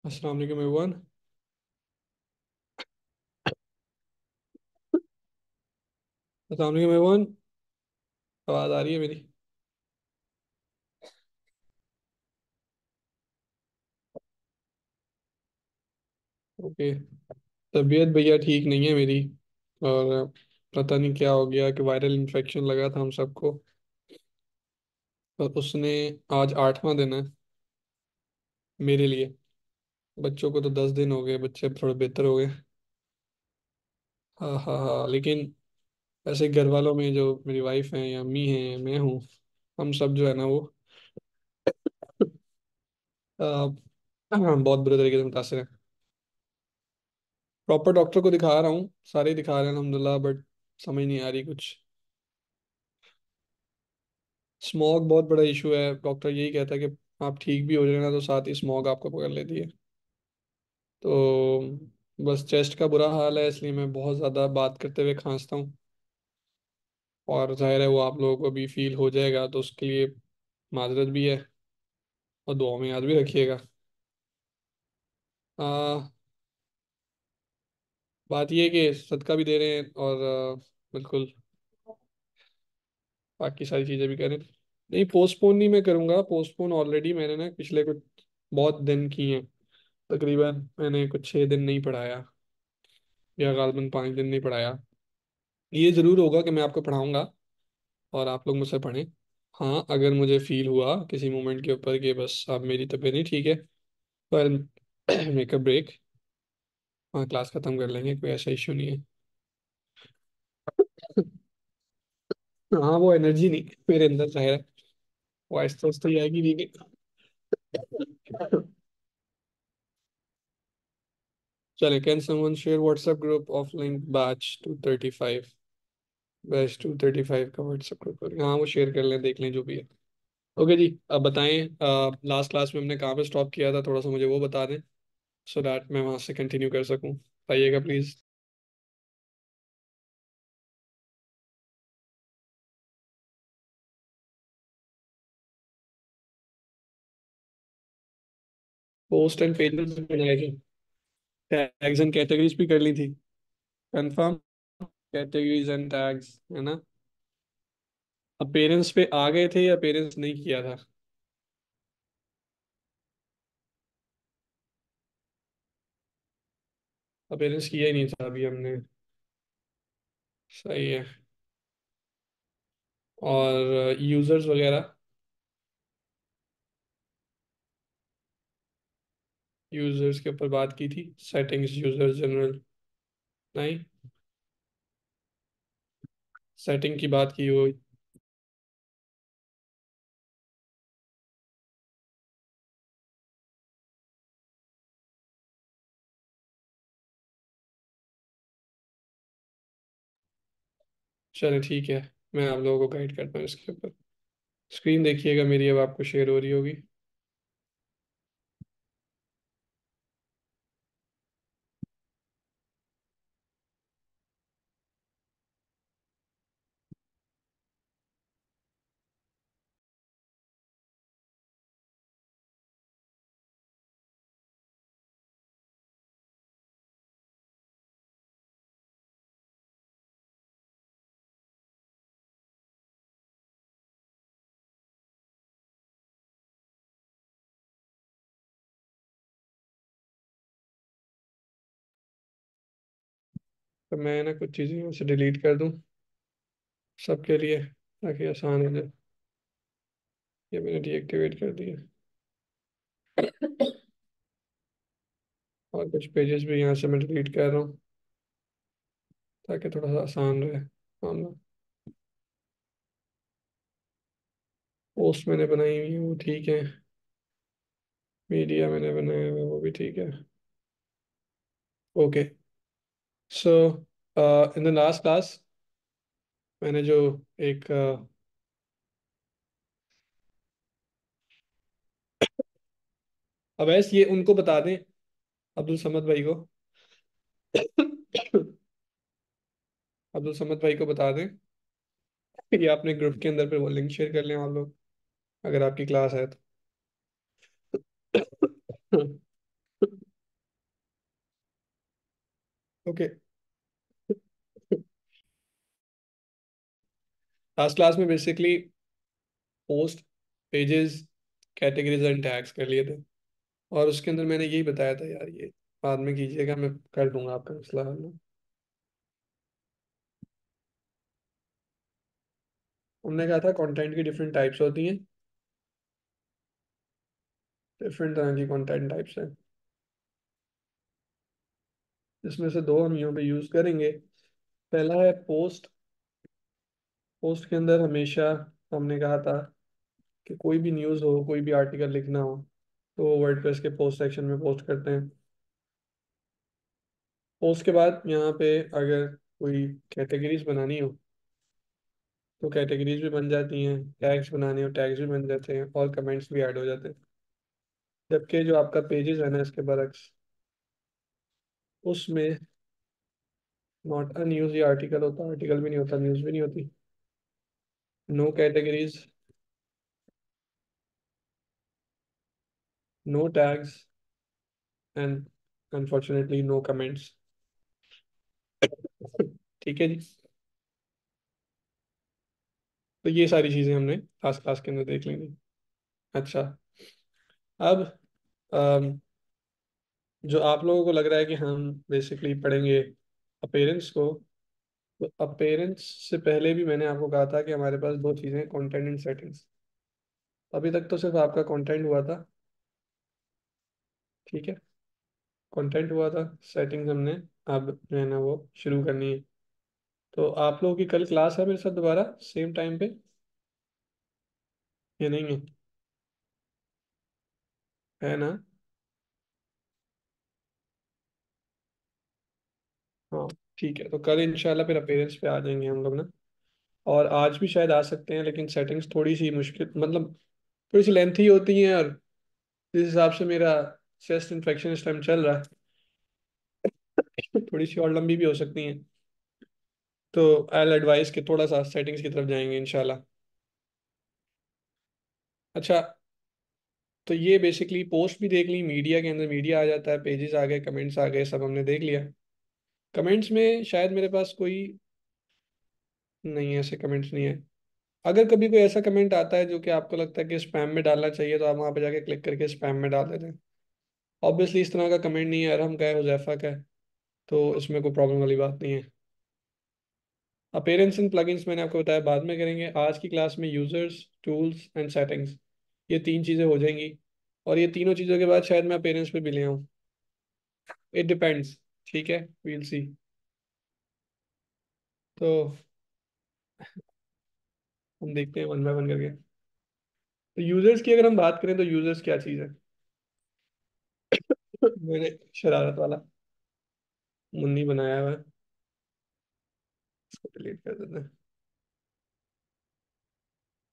अस्सलाम वालेकुम एवरीवन। अस्सलाम वालेकुम एवरीवन। आवाज़ आ रही है मेरी? ओके। तबीयत भैया ठीक नहीं है मेरी। और पता नहीं क्या हो गया कि वायरल इन्फेक्शन लगा था हम सबको। और उसने आज 8वां दिन है मेरे लिए। बच्चों को तो 10 दिन हो गए, बच्चे अब थोड़े बेहतर हो गए। हाँ हाँ हाँ, लेकिन ऐसे घर वालों में जो मेरी वाइफ है या अम्मी है मैं हूँ, हम सब जो है ना वो बहुत बुरे तरीके से मुतासर है। प्रॉपर डॉक्टर को दिखा रहा हूँ, सारे ही दिखा रहे हैं अल्हम्दुलिल्लाह, बट समझ नहीं आ रही कुछ। स्मॉग बहुत बड़ा इशू है, डॉक्टर यही कहता है कि आप ठीक भी हो जाए ना तो साथ ही स्मॉग आपको पकड़ लेती है। तो बस चेस्ट का बुरा हाल है, इसलिए मैं बहुत ज़्यादा बात करते हुए खांसता हूँ। और जाहिर है वो आप लोगों को भी फील हो जाएगा, तो उसके लिए माजरत भी है। और दुआ में याद भी रखिएगा। आ, बात ये है कि सदका भी दे रहे हैं और बिल्कुल बाकी सारी चीज़ें भी करें। नहीं, पोस्टपोन नहीं मैं करूँगा, पोस्टपोन ऑलरेडी मैंने ना पिछले कुछ बहुत दिन की हैं। तकरीबन मैंने कुछ 6 दिन नहीं पढ़ाया, या गालबन 5 दिन नहीं पढ़ाया। ये जरूर होगा कि मैं आपको पढ़ाऊंगा और आप लोग मुझसे पढ़ें। हाँ, अगर मुझे फील हुआ किसी मोमेंट के ऊपर कि बस अब मेरी तबीयत नहीं ठीक है, पर मेक अ ब्रेक। हाँ, क्लास खत्म कर लेंगे, कोई ऐसा इशू नहीं है। हाँ, वो एनर्जी नहीं मेरे अंदर जाहिर है, वो आहिस्ता आहिस्ता ही आएगी नहीं। चले, can someone share WhatsApp group of link batch 235? Batch 235 का व्हाट्सएप ग्रुप, हाँ वो शेयर कर लें, देख लें जो भी है। ओके जी, अब बताएं, लास्ट क्लास में हमने कहाँ पे स्टॉप किया था, थोड़ा सा मुझे वो बता दें, सो दैट मैं वहां से कंटिन्यू कर सकूं। बताइएगा प्लीज। पोस्ट एंड पेजेस बनाए थे, टैग्स एंड कैटेगरीज भी कर ली थी। कंफर्म। कैटेगरीज एंड टैग्स है ना? अब पेरेंट्स पे आ गए थे या पेरेंट्स नहीं किया था? अब पेरेंट्स किया ही नहीं था अभी हमने। सही है। और यूजर्स वगैरह, यूजर्स के ऊपर बात की थी, सेटिंग्स यूजर जनरल? नहीं, सेटिंग की बात की हो। चले ठीक है, मैं आप लोगों को गाइड करता हूँ इसके ऊपर। स्क्रीन देखिएगा मेरी, अब आपको शेयर हो रही होगी। तो मैं ना कुछ चीज़ें यहाँ से डिलीट कर दूँ सबके लिए, ताकि आसान हो जाए। ये मैंने डीएक्टिवेट कर दिया। और कुछ पेजेस भी यहाँ से मैं डिलीट कर रहा हूँ, ताकि थोड़ा सा आसान रहे मामला। पोस्ट मैंने बनाई हुई है वो ठीक है, मीडिया मैंने बनाया हुआ है वो भी ठीक है। Okay. So in the last class मैंने जो एक अब ऐसे ये उनको बता दें, अब्दुल समद भाई को अब्दुल समद भाई को बता दें कि आपने ग्रुप के अंदर पे वो लिंक शेयर कर लें आप लोग, अगर आपकी क्लास है तो। ओके। लास्ट क्लास में basically post, pages, categories and tags कर लिए थे। और उसके अंदर मैंने यही बताया था यार, ये बाद में कीजिएगा, मैं कर दूंगा आपका मसला हल। हमने कहा था कंटेंट की डिफरेंट टाइप्स होती हैं। डिफरेंट तरह की कंटेंट टाइप्स हैं, जिसमें से दो हम यहाँ पे यूज करेंगे। पहला है पोस्ट। पोस्ट के अंदर हमेशा हमने कहा था कि कोई भी न्यूज़ हो, कोई भी आर्टिकल लिखना हो, तो वो वर्डप्रेस के पोस्ट सेक्शन में पोस्ट करते हैं। पोस्ट के बाद यहाँ पे अगर कोई कैटेगरीज बनानी हो तो कैटेगरीज भी बन जाती हैं, टैग्स बनाने हो टैग्स भी बन जाते हैं, और कमेंट्स भी ऐड हो जाते हैं। जबकि जो आपका पेजेस है ना, इसके बरक्स, उसमें नॉट अ न्यूज़ या आर्टिकल होता, आर्टिकल भी नहीं होता, न्यूज़ भी नहीं होती। No categories, no tags, and unfortunately no comments. ठीक है जी। तो ये सारी चीज़ें हमने क्लास क्लास के अंदर देख लेंगे। अच्छा। अब अम, जो आप लोगों को लग रहा है कि हम बेसिकली पढ़ेंगे अपेरेंस को, तो अपेरेंस से पहले भी मैंने आपको कहा था कि हमारे पास दो चीज़ें हैं, कंटेंट एंड सेटिंग्स। अभी तक तो सिर्फ आपका कंटेंट हुआ था। ठीक है, कंटेंट हुआ था, सेटिंग्स हमने अब जो है ना वो शुरू करनी है। तो आप लोगों की कल क्लास है मेरे साथ दोबारा सेम टाइम पे, या नहीं है? है ना? हाँ, ठीक है, तो कल इंशाल्लाह फिर अपेरेंस पे आ जाएंगे हम लोग ना। और आज भी शायद आ सकते हैं, लेकिन सेटिंग्स थोड़ी सी मुश्किल, मतलब थोड़ी सी लेंथी होती हैं, और जिस हिसाब से मेरा चेस्ट इन्फेक्शन इस टाइम चल रहा है, थोड़ी सी और लंबी भी हो सकती हैं। तो आई विल एडवाइस कि थोड़ा सा सेटिंग्स की तरफ जाएंगे इंशाल्लाह। अच्छा, तो ये बेसिकली पोस्ट भी देख ली, मीडिया के अंदर मीडिया आ जाता है, पेजेस आ गए, कमेंट्स आ गए, सब हमने देख लिया। कमेंट्स में शायद मेरे पास कोई नहीं है, ऐसे कमेंट्स नहीं है। अगर कभी कोई ऐसा कमेंट आता है जो कि आपको लगता है कि स्पैम में डालना चाहिए, तो आप वहां पर जाके क्लिक करके स्पैम में डाल देते हैं। ऑब्वियसली इस तरह का कमेंट नहीं है, अरहम का है, हुजैफा का है, तो इसमें कोई प्रॉब्लम वाली बात नहीं है। अपेरेंस एंड प्लगइन्स मैंने आपको बताया बाद में करेंगे। आज की क्लास में यूजर्स, टूल्स एंड सेटिंग्स, ये तीन चीज़ें हो जाएंगी। और ये तीनों चीज़ों के बाद शायद मैं अपेरेंस पे भी ले आऊँ, इट डिपेंड्स। ठीक है, वील सी। तो हम देखते हैं वन बाय वन करके। तो यूजर्स की अगर हम बात करें, तो यूजर्स क्या चीज़ है? मैंने शरारत वाला मुन्नी बनाया हुआ है, इसको डिलीट कर देते हैं।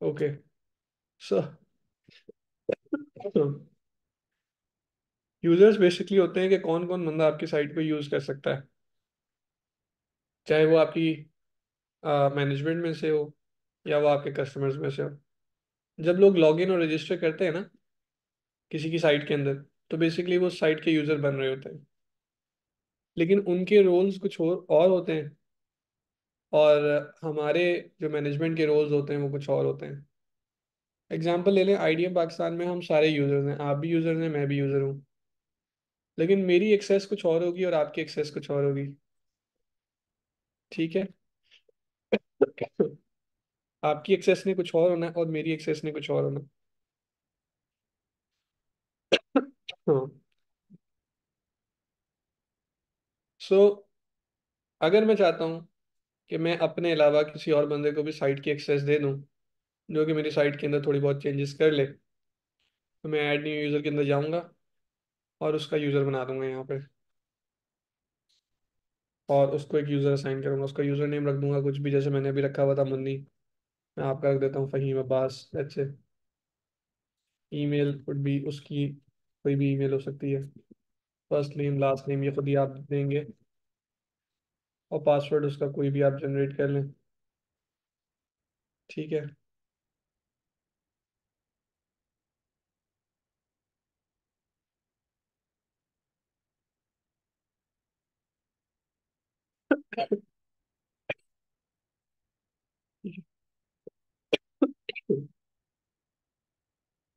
ओके। सो यूजर्स बेसिकली होते हैं कि कौन कौन बंदा आपकी साइट को यूज कर सकता है, चाहे वो आपकी मैनेजमेंट में से हो या वो आपके कस्टमर्स में से हो। जब लोग लॉगिन और रजिस्टर करते हैं ना किसी की साइट के अंदर, तो बेसिकली वो साइट के यूजर बन रहे होते हैं, लेकिन उनके रोल्स कुछ और होते हैं, और हमारे जो मैनेजमेंट के रोल्स होते हैं वो कुछ और होते हैं। एग्जाम्पल ले लें, आईडीएम पाकिस्तान में हम सारे यूजर्स हैं, आप भी यूजर हैं, मैं भी यूजर हूँ, लेकिन मेरी एक्सेस कुछ और होगी और आपकी एक्सेस कुछ और होगी। ठीक है। आपकी एक्सेस ने कुछ और होना है और मेरी एक्सेस ने कुछ और होना है। हाँ। सो अगर मैं चाहता हूँ कि मैं अपने अलावा किसी और बंदे को भी साइट की एक्सेस दे दूँ, जो कि मेरी साइट के अंदर थोड़ी बहुत चेंजेस कर ले, तो मैं ऐड न्यू यूज़र के अंदर जाऊँगा और उसका यूज़र बना दूंगा यहाँ पे, और उसको एक यूज़र असाइन करूंगा, उसका यूज़र नेम रख दूंगा कुछ भी, जैसे मैंने अभी रखा हुआ था मुन्नी, मैं आपका रख देता हूँ फ़हीम अब्बास, अच्छे। ईमेल वुड भी उसकी कोई भी ईमेल हो सकती है, फर्स्ट नेम लास्ट नेम ये खुद ही आप देंगे, और पासवर्ड उसका कोई भी आप जनरेट कर लें। ठीक है।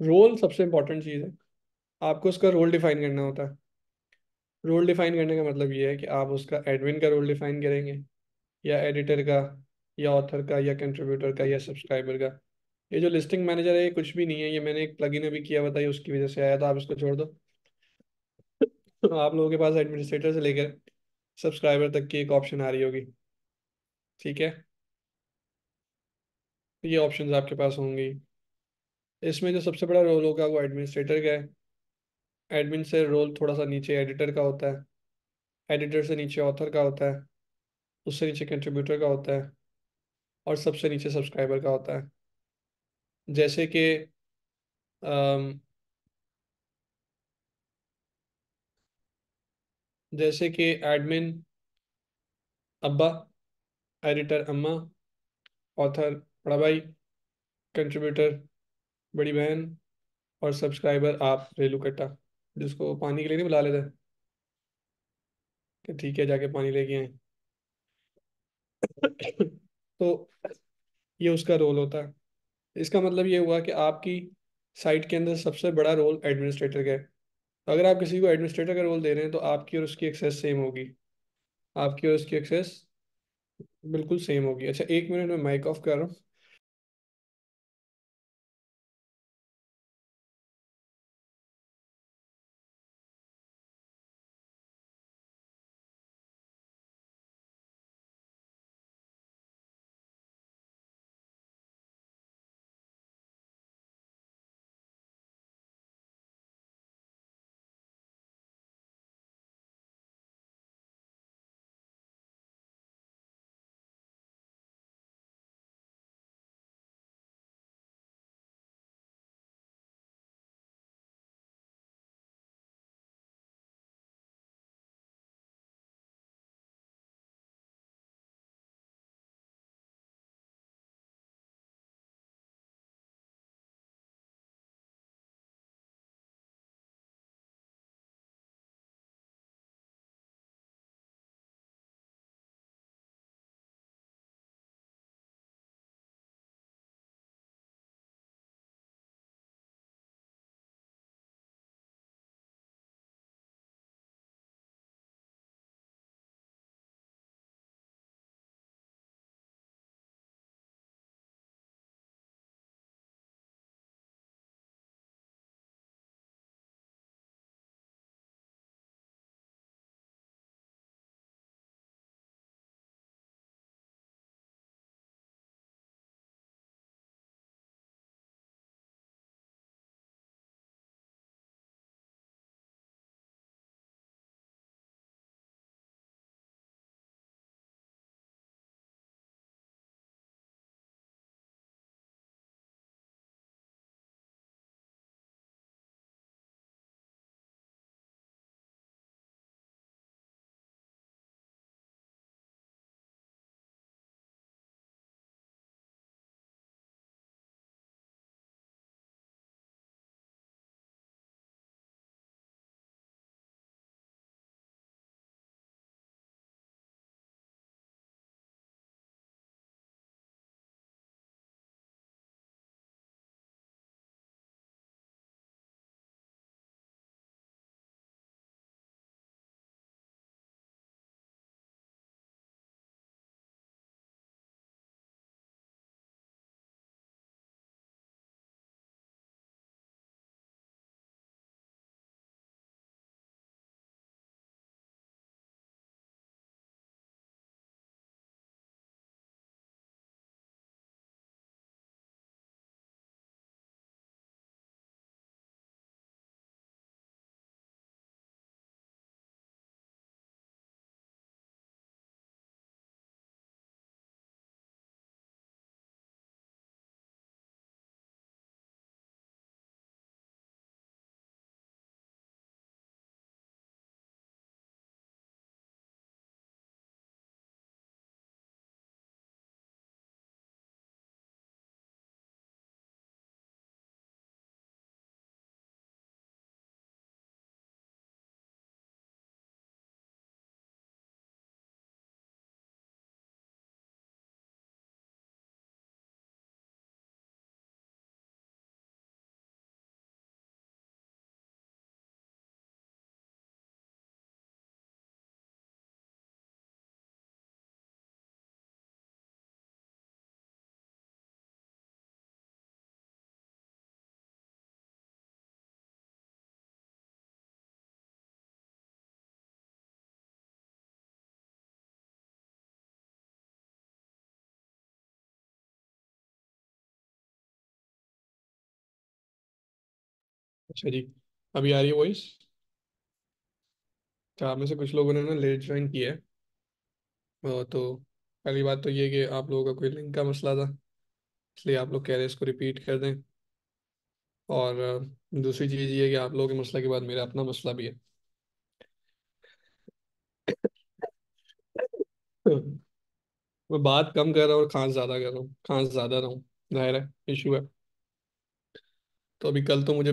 रोल सबसे इंपॉर्टेंट चीज़ है। आपको उसका रोल डिफाइन करना होता है। रोल डिफाइन करने का मतलब ये है कि आप उसका एडमिन का रोल डिफाइन करेंगे, या एडिटर का, या ऑथर का, या कंट्रीब्यूटर का, या सब्सक्राइबर का। ये जो लिस्टिंग मैनेजर है ये कुछ भी नहीं है, ये मैंने एक प्लगइन अभी किया बताइए उसकी वजह से आया, तो आप इसको छोड़ दो। आप लोगों के पास एडमिनिस्ट्रेटर से लेकर सब्सक्राइबर तक की एक ऑप्शन आ रही होगी, ठीक है। ये ऑप्शंस आपके पास होंगी। इसमें जो सबसे बड़ा रोल होगा वो एडमिनिस्ट्रेटर का है। एडमिन से रोल थोड़ा सा नीचे एडिटर का होता है। एडिटर से नीचे ऑथर का होता है। उससे नीचे कंट्रीब्यूटर का होता है। और सबसे नीचे सब्सक्राइबर का होता है। जैसे कि अम, जैसे कि एडमिन अब्बा, एडिटर अम्मा, ऑथर बड़ा भाई, कंट्रीब्यूटर बड़ी बहन, और सब्सक्राइबर आप रेलू कट्टा, जिसको पानी के लिए नहीं बुला लेते कि ठीक है जाके पानी लेके आए। तो ये उसका रोल होता है। इसका मतलब ये हुआ कि आपकी साइट के अंदर सबसे बड़ा रोल एडमिनिस्ट्रेटर का है। अगर आप किसी को एडमिनिस्ट्रेटर का रोल दे रहे हैं तो आपकी और उसकी एक्सेस सेम होगी। आपकी और उसकी एक्सेस बिल्कुल सेम होगी। अच्छा, 1 मिनट में माइक ऑफ कर रहा हूँ। अच्छा जी। अभी आ रही है वॉइस? क्या आप में से कुछ लोगों ने ना लेट ज्वाइन किया है। तो पहली बात तो ये कि आप लोगों का कोई लिंक का मसला था, इसलिए आप लोग कह रहे हैं इसको रिपीट कर दें। और दूसरी चीज़ ये है कि आप लोगों के मसला के बाद मेरा अपना मसला भी है। मैं बात कम कर रहा हूँ और खांस ज़्यादा कर रहा हूँ, खांस ज़्यादा रहा हूँ। जाहिर है इशू है। तो अभी कल तो मुझे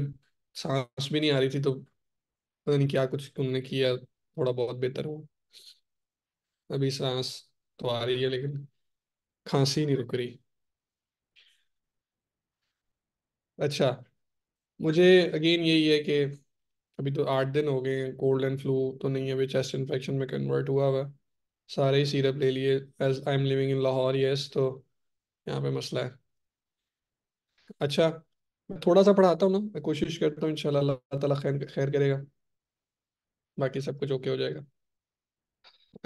सांस भी नहीं आ रही थी, तो पता नहीं क्या कुछ तुमने किया, थोड़ा बहुत बेहतर हुआ। अभी सांस तो आ रही है लेकिन खांसी ही नहीं रुक रही। अच्छा, मुझे अगेन यही है कि अभी तो 8 दिन हो गए हैं, कोल्ड एंड फ्लू तो नहीं है, अभी चेस्ट इन्फेक्शन में कन्वर्ट हुआ हुआ है। सारे ही सिरप ले लिए, as I am living in Lahore, yes, तो यहाँ पे मसला है। अच्छा, मैं थोड़ा सा पढ़ाता हूँ ना, मैं कोशिश करता हूँ, इंशाल्लाह अल्लाह ताला खैर खैर करेगा, बाकी सब कुछ ओके हो जाएगा।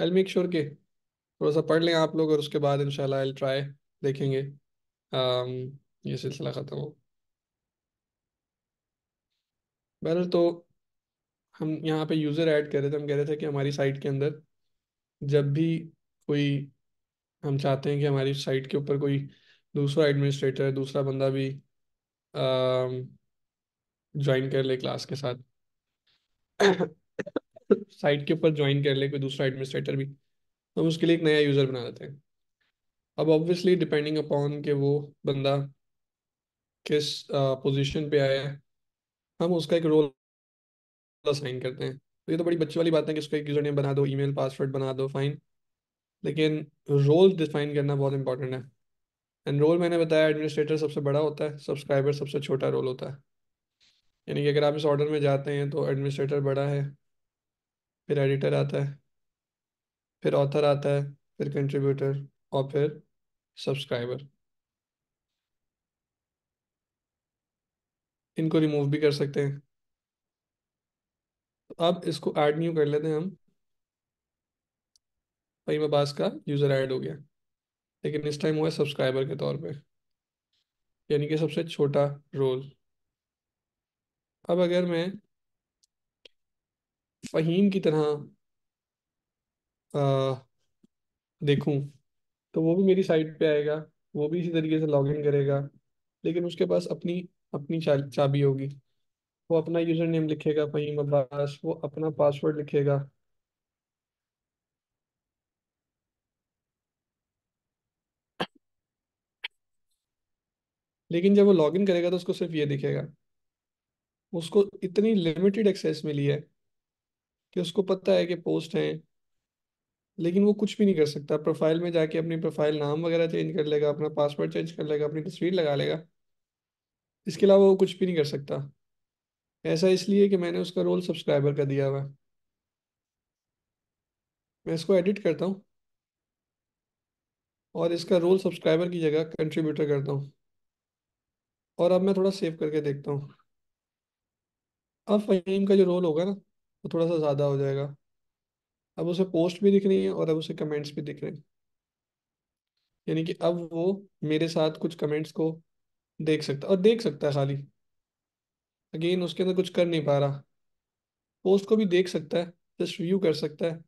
आई मेक श्योर के थोड़ा सा पढ़ लें आप लोग, और उसके बाद इंशाल्लाह आई ट्राई, देखेंगे ये सिलसिला ख़त्म हो। बहरहाल तो हम यहाँ पे यूज़र ऐड कर रहे थे, हम कह रहे थे कि हमारी साइट के अंदर जब भी कोई, हम चाहते हैं कि हमारी साइट के ऊपर कोई दूसरा एडमिनिस्ट्रेटर, दूसरा बंदा भी ज्वाइन कर ले क्लास के साथ, साइट के ऊपर ज्वाइन कर ले कोई दूसरा एडमिनिस्ट्रेटर भी, हम उसके लिए एक नया यूज़र बना देते हैं। अब ऑब्वियसली डिपेंडिंग अपॉन कि वो बंदा किस पोजीशन पे आया है, हम उसका एक रोल असाइन करते हैं। तो ये तो बड़ी बच्चे वाली बात है कि उसका एक यूजर नेम बना दो, ईमेल पासवर्ड बना दो, फाइन। लेकिन रोल डिफाइन करना बहुत इंपॉर्टेंट है। एंड रोल मैंने बताया, एडमिनिस्ट्रेटर सबसे बड़ा होता है, सब्सक्राइबर सबसे छोटा रोल होता है। यानी कि अगर आप इस ऑर्डर में जाते हैं तो एडमिनिस्ट्रेटर बड़ा है, फिर एडिटर आता है, फिर ऑथर आता है, फिर कंट्रीब्यूटर, और फिर सब्सक्राइबर। इनको रिमूव भी कर सकते हैं। तो अब इसको ऐड न्यू कर लेते हैं हम। फहीम अब्बास का यूज़र ऐड हो गया, लेकिन इस टाइम हुआ है सब्सक्राइबर के तौर पे, यानी कि सबसे छोटा रोल। अब अगर मैं फ़हीम की तरह आ, देखूं, तो वो भी मेरी साइट पे आएगा, वो भी इसी तरीके से लॉगिन करेगा, लेकिन उसके पास अपनी अपनी चाबी होगी। वो अपना यूज़र नेम लिखेगा फ़हीम अब्बास, वो अपना पासवर्ड लिखेगा। लेकिन जब वो लॉगिन करेगा तो उसको सिर्फ ये दिखेगा। उसको इतनी लिमिटेड एक्सेस मिली है कि उसको पता है कि पोस्ट है, लेकिन वो कुछ भी नहीं कर सकता। प्रोफाइल में जाके अपनी प्रोफाइल नाम वगैरह चेंज कर लेगा, अपना पासवर्ड चेंज कर लेगा, अपनी तस्वीर लगा लेगा, इसके अलावा वो कुछ भी नहीं कर सकता। ऐसा इसलिए कि मैंने उसका रोल सब्सक्राइबर का दिया हुआ है। मैं इसको एडिट करता हूँ और इसका रोल सब्सक्राइबर की जगह कंट्रीब्यूटर करता हूँ। और अब मैं थोड़ा सेव करके देखता हूँ। अब फ़हीम का जो रोल होगा ना, वो थोड़ा सा ज़्यादा हो जाएगा। अब उसे पोस्ट भी दिख रही है और अब उसे कमेंट्स भी दिख रहे हैं। यानी कि अब वो मेरे साथ कुछ कमेंट्स को देख सकता, और देख सकता है खाली, अगेन उसके अंदर कुछ कर नहीं पा रहा। पोस्ट को भी देख सकता है, जस्ट व्यू कर सकता है,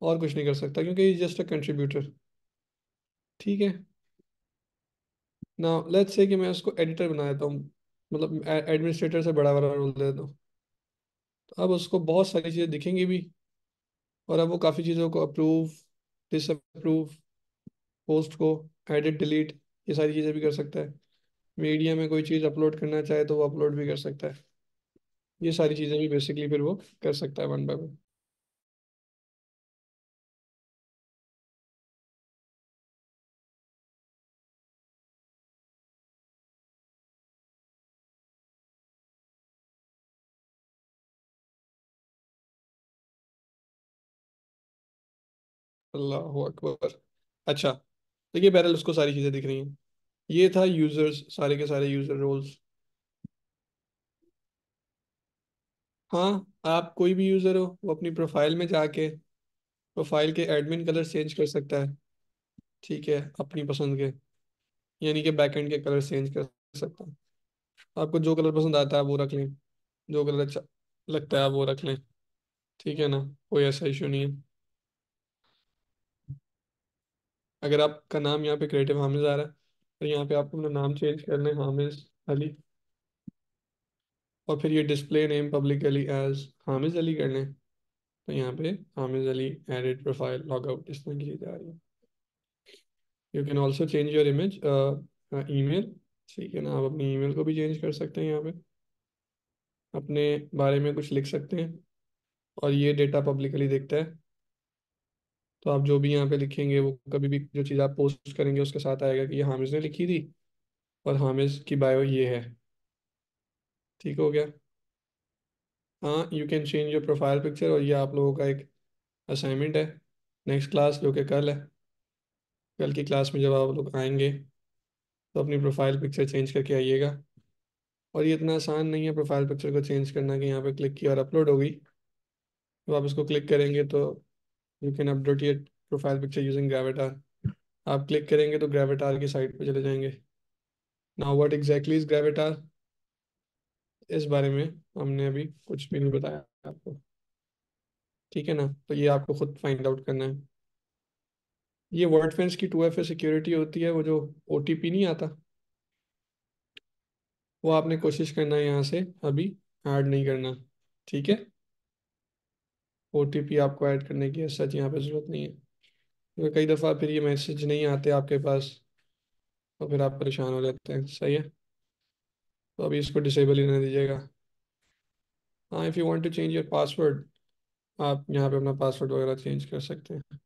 और कुछ नहीं कर सकता, क्योंकि जस्ट अ कंट्रीब्यूटर। ठीक है ना, लेट्स से कि मैं उसको एडिटर बना देता हूँ, मतलब एडमिनिस्ट्रेटर से बड़ा वाला रोल दे देता हूँ। तो अब उसको बहुत सारी चीज़ें दिखेंगी भी, और अब वो काफ़ी चीज़ों को अप्रूव, डिसअप्रूव, पोस्ट को एडिट डिलीट, ये सारी चीज़ें भी कर सकता है। मीडिया में कोई चीज़ अपलोड करना चाहे तो वो अपलोड भी कर सकता है। ये सारी चीज़ें भी बेसिकली फिर वो कर सकता है वन बाय वन। अल्लाह अकबर। अच्छा, देखिए बहरहाल उसको सारी चीज़ें दिख रही हैं। ये था यूजर्स, सारे के सारे यूजर रोल्स। हाँ, आप कोई भी यूजर हो, वो अपनी प्रोफाइल में जाके प्रोफाइल के एडमिन कलर चेंज कर सकता है। ठीक है, अपनी पसंद के, यानी कि बैकएंड के कलर चेंज कर सकता है। आपको जो कलर पसंद आता है वो रख लें। जो कलर अच्छा लगता है आप वो रख लें। ठीक है ना, कोई ऐसा इशू नहीं है। अगर आपका नाम यहाँ पे क्रिएटिव हामिज आ रहा है, तो यहाँ पे आपको अपना नाम चेंज कर लें, हामिज अली। और फिर ये display name publicly as Hamiz Ali कर लें। तो यहाँ पे Hamiz Ali edit profile log out इस तरह की चीज़ आ रही है। You can also change your image email. ठीक है ना, आप अपनी ईमेल को भी चेंज कर सकते हैं यहाँ पे, अपने बारे में कुछ लिख सकते हैं, और ये डेटा पब्लिकली देखता है। तो आप जो भी यहाँ पे लिखेंगे वो कभी भी जो चीज़ आप पोस्ट करेंगे उसके साथ आएगा कि ये हामिज ने लिखी थी, और हामिज की बायो ये है। ठीक हो गया। हाँ, you can change your profile picture, और ये आप लोगों का एक असाइनमेंट है नेक्स्ट क्लास, जो कि कल है। कल की क्लास में जब आप लोग आएंगे तो अपनी प्रोफाइल पिक्चर चेंज करके आइएगा। और ये इतना आसान नहीं है प्रोफाइल पिक्चर को चेंज करना कि यहाँ पे क्लिक किया और अपलोड हो गई। जब आप इसको क्लिक करेंगे तो you can update your profile picture using Gravatar. आप क्लिक करेंगे तो ग्रेविटार की साइट पे चले जाएंगे। नाउ व्हाट एग्जैक्टली इज ग्रेविटार, इस बारे में हमने अभी कुछ भी नहीं बताया आपको। ठीक है ना, तो ये आपको खुद फाइंड आउट करना है। ये वर्डफेंस की 2FA सिक्योरिटी होती है, वो जो OTP नहीं आता, वो आपने कोशिश करना है यहाँ से अभी ऐड नहीं करना। ठीक है, OTP आपको ऐड करने की सच यहाँ पे ज़रूरत नहीं है, क्योंकि कई दफ़ा फिर ये मैसेज नहीं आते आपके पास, तो फिर आप परेशान हो जाते हैं। सही है, तो अभी इसको डिसेबल ही रहने दीजिएगा। हाँ, if you want to change your password, आप यहाँ पे अपना पासवर्ड वगैरह चेंज कर सकते हैं।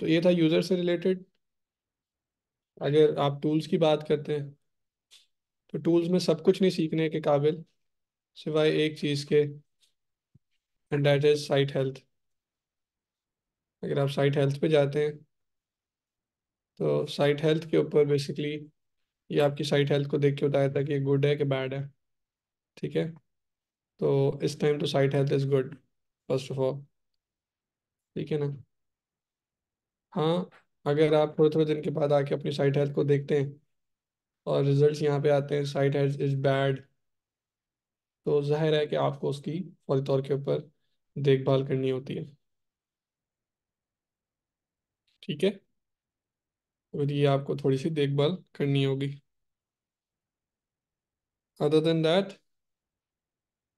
तो ये था यूज़र से रिलेटेड। अगर आप टूल्स की बात करते हैं, तो टूल्स में सब कुछ नहीं सीखने के काबिल, सिवाय एक चीज़ के, and that is site health. अगर आप साइट हेल्थ पे जाते हैं, तो साइट हेल्थ के ऊपर बेसिकली ये आपकी साइट हेल्थ को देख के बताया था कि गुड है कि बैड है। ठीक है, तो इस टाइम तो site health is good first of all. ठीक है ना। हाँ, अगर आप थोड़े थोड़े दिन के बाद आके अपनी साइट हेल्थ को देखते हैं और रिजल्ट्स यहाँ पे आते हैं साइट हेल्थ इज़ बैड, तो जाहिर है कि आपको उसकी फौरी तौर के ऊपर देखभाल करनी होती है। ठीक है, और ये आपको थोड़ी सी देखभाल करनी होगी। अदर देन दैट,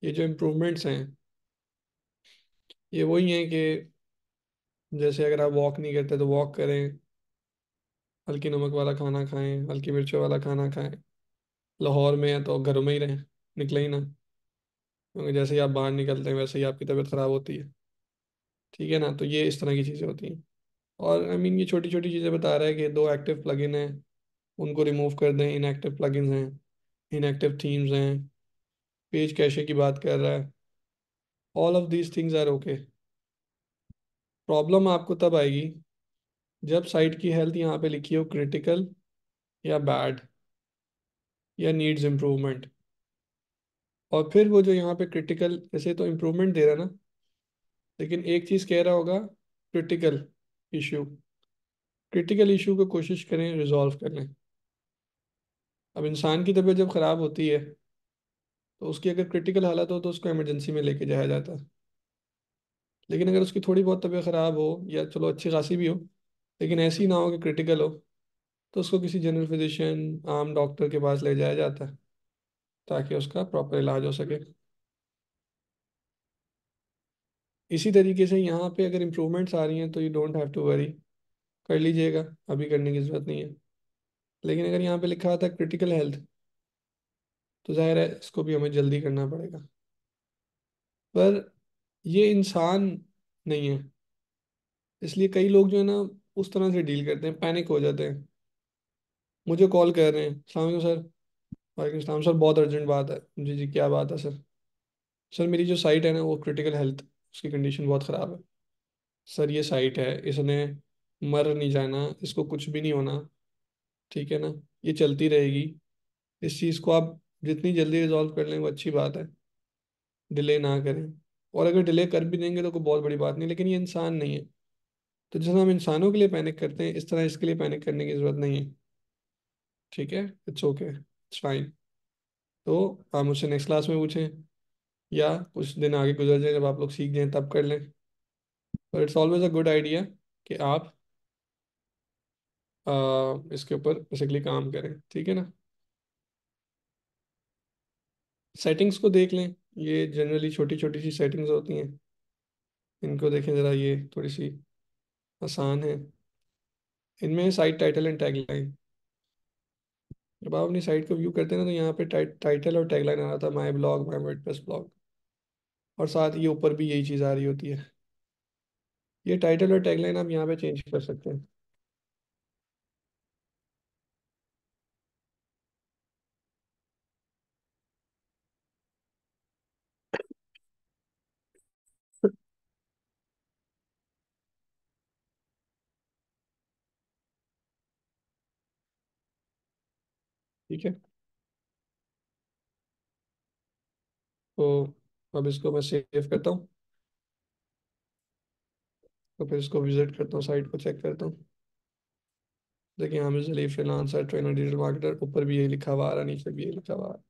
ये जो इम्प्रूवमेंट्स हैं, ये वही हैं कि जैसे अगर आप वॉक नहीं करते तो वॉक करें, हल्की नमक वाला खाना खाएं, हल्की मिर्चों वाला खाना खाएं। लाहौर में है तो घरों में ही रहें, निकले ही ना, क्योंकि जैसे ही आप बाहर निकलते हैं वैसे ही आपकी तबीयत ख़राब होती है। ठीक है ना, तो ये इस तरह की चीज़ें होती हैं। और आई मीन ये छोटी छोटी चीज़ें बता रहा है कि दो एक्टिव प्लगइन हैं, उनको रिमूव कर दें, इनएक्टिव प्लगइन्स हैं, इनएक्टिव थीम्स हैं, पेज कैशे की बात कर रहा है। All of these things are okay. Problem आपको तब आएगी जब साइट की हेल्थ यहाँ पे लिखी हो क्रिटिकल या बैड या नीड्स इम्प्रूवमेंट। और फिर वो जो यहाँ पे क्रिटिकल ऐसे तो इम्प्रूवमेंट दे रहा है ना, लेकिन एक चीज़ कह रहा होगा क्रिटिकल इशू। क्रिटिकल इशू को कोशिश करें रिजॉल्व कर लें। अब इंसान की तबीयत जब ख़राब होती है, तो उसकी अगर क्रिटिकल हालत हो तो उसको इमरजेंसी में लेके जाया जाता है। लेकिन अगर उसकी थोड़ी बहुत तबीयत ख़राब हो, या चलो अच्छी खासी भी हो, लेकिन ऐसी ना हो कि क्रिटिकल हो, तो उसको किसी जनरल फिजिशियन, आम डॉक्टर के पास ले जाया जाता है, ताकि उसका प्रॉपर इलाज हो सके। इसी तरीके से यहाँ पे अगर इम्प्रूवमेंट्स आ रही हैं तो you don't have to worry, कर लीजिएगा, अभी करने की ज़रूरत नहीं है। लेकिन अगर यहाँ पे लिखा था क्रिटिकल हेल्थ, तो जाहिर है इसको भी हमें जल्दी करना पड़ेगा। पर ये इंसान नहीं है, इसलिए कई लोग जो है ना उस तरह से डील करते हैं, पैनिक हो जाते हैं। मुझे कॉल कर रहे हैं, अस्सलाम वालेकुम सर। वालेकुम सलाम सर, बहुत अर्जेंट बात है। जी जी, क्या बात है सर? सर मेरी जो साइट है ना वो क्रिटिकल हेल्थ, उसकी कंडीशन बहुत ख़राब है। सर ये साइट है, इसने मर नहीं जाना, इसको कुछ भी नहीं होना। ठीक है ना, ये चलती रहेगी। इस चीज़ को आप जितनी जल्दी रिजॉल्व कर लें वो अच्छी बात है, डिले ना करें। और अगर डिले कर भी देंगे तो कोई बहुत बड़ी बात नहीं, लेकिन ये इंसान नहीं है। तो जैसे हम इंसानों के लिए पैनिक करते हैं, इस तरह इसके लिए पैनिक करने की ज़रूरत नहीं है। ठीक है, इट्स ओके, इट्स फाइन। तो आप मुझसे नेक्स्ट क्लास में पूछें, या कुछ दिन आगे गुजर जाए जब आप लोग सीख जाएं तब कर लें। पर it's always a good idea कि आप इसके ऊपर बेसिकली काम करें, ठीक है ना। सेटिंग्स को देख लें, ये जनरली छोटी छोटी सी सेटिंग्स होती हैं, इनको देखें ज़रा, ये थोड़ी सी आसान है। इनमें साइट टाइटल एंड टैगलाइन। जब आप अपनी साइट को व्यू करते हैं ना, तो यहाँ पे टाइटल और टैगलाइन आ रहा था, my blog, my WordPress blog, और साथ ये ऊपर भी यही चीज़ आ रही होती है। ये टाइटल और टैगलाइन आप यहाँ पे चेंज कर सकते हैं। ठीक है, तो अब इसको मैं सेव करता हूँ, तो फिर इसको विजिट करता हूँ, साइट को चेक करता हूँ। देखिए, Hamid Ali freelancer trainer digital marketer, ऊपर भी यही लिखा हुआ आ रहा, नीचे भी यही लिखा हुआ आ रहा।